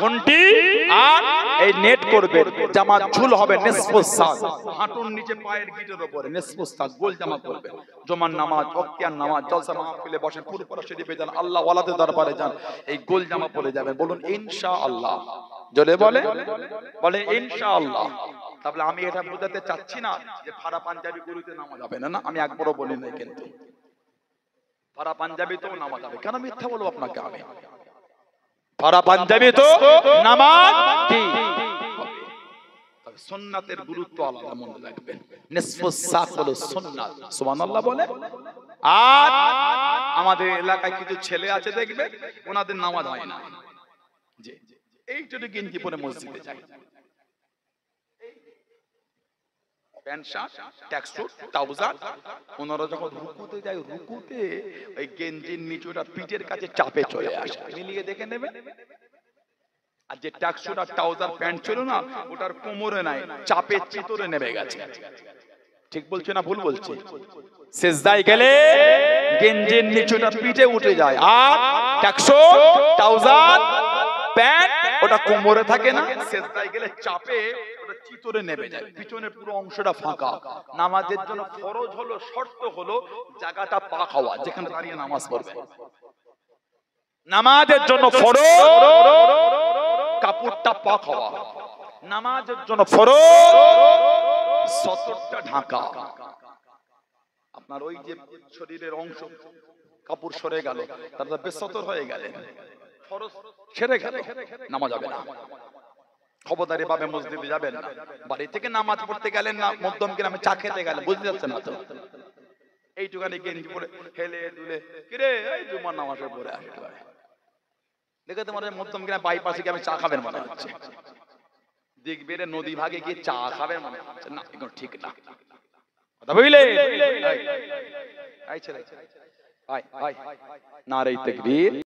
ঘন্টি আর এই নেট করবেন। জামা ঝুল হবে নিসফুস সাক, হাঁটুর নিচে পায়ের গিটের উপরে নিসফুস সাক গোল জামা করবেন। জুমার নামাজ, ওয়াক্তিয়ার নামাজ, জলসা মাহফিলে বসেন, পুরপুরা শরীফে যান, আল্লাহ ওয়ালাদের দরবারে যান, এই গোল জামা পরে যাবেন। বলুন ইনশাআল্লাহ, জোরে বলে ইনশাআল্লাহ। তাহলে আমি এটা বোঝাতে চাচ্ছি না যে ফাড়া পাঞ্জাবি গুরুতে নামাজ হবে না, না, আমি একবারও বলি নাই। কিন্তু ফাড়া পাঞ্জাবি তো নামাজ হবে, কেন মিথ্যা বলবো আপনাকে? আমি ফাড়া পাঞ্জাবি তো নামাজ কি সুন্নাতের গুরুত্ব আলাদা মনে রাখবেন। নিসফুস সাক হলো সুন্নাত, সুবহানাল্লাহ বলে। আর আমাদের এলাকায় কিছু ছেলে আছে দেখবে ওনাদের নামাজ হয় না, যে এইটুকু গেঞ্জি পরে মসজিদে যায়, প্যান্ট শার্ট, ট্যাক্সুট, ট্রাউজার। ওনারা যখন রুকুতে যায়, রুকুতে ওই গেঞ্জির নিচুটা পিঠের কাছে চাপে চলে আসে, মিলিয়ে দেখে নেবে। আর যে ট্যাক্সুট আর ট্রাউজার প্যান্ট ছিল না, ওটার কোমরে নাই, চাপে চিতরে নেমে গেছে। ঠিক বলছে না ভুল বলছে? সিজদায় গেলে গেঞ্জির নিচুটা পিঠে উঠে যায়, আর ট্যাক্সুট, ট্রাউজার, প্যান্ট ওটা কোমরে থাকে না, সিজদায় গেলে চাপে ওটা চিতরে নেমে যায়, পিছনের পুরো অংশটা ফাঁকা। নামাজের জন্য ফরজ হলো, শর্ত হলো জায়গাটা পাক হওয়া, যেখানে দাঁড়িয়ে নামাজ পড়বে। নামাজের জন্য ফরজ কাপড়টা পাক হওয়া, নামাজের জন্য ফরজ সতরটা ঢাকা। আপনার ওই যে শরীরের অংশ কাপড় সরে গেল, তারপর বেসতর হয়ে গেলে ফরজ ছেড়ে গেল, নামাজ হবে না। খবরদারি ভাবে মসজিদে যাবেন না। বাড়ি থেকে নামাজ পড়তে গেলেন না, মধ্যম গ্রামে চা খেতে গেলেন, বুঝতে যাচ্ছে না তো, এইটুখানি গেঞ্জি পরে হেলে দুলে কিরে এই জুমার নামাজে পড়ে আসতে পারে দেখে তোমার মধ্যম গ্রামে বাইপাসে গিয়ে আমি চা খাবেন মনে হচ্ছে, দেখবে রে নদী ভাগে গিয়ে চা খাবেন মনে হচ্ছে, না এগুলো ঠিক না, কথা বুঝলে? এই ছেলে, আয় আয়, নারে তাকবীর।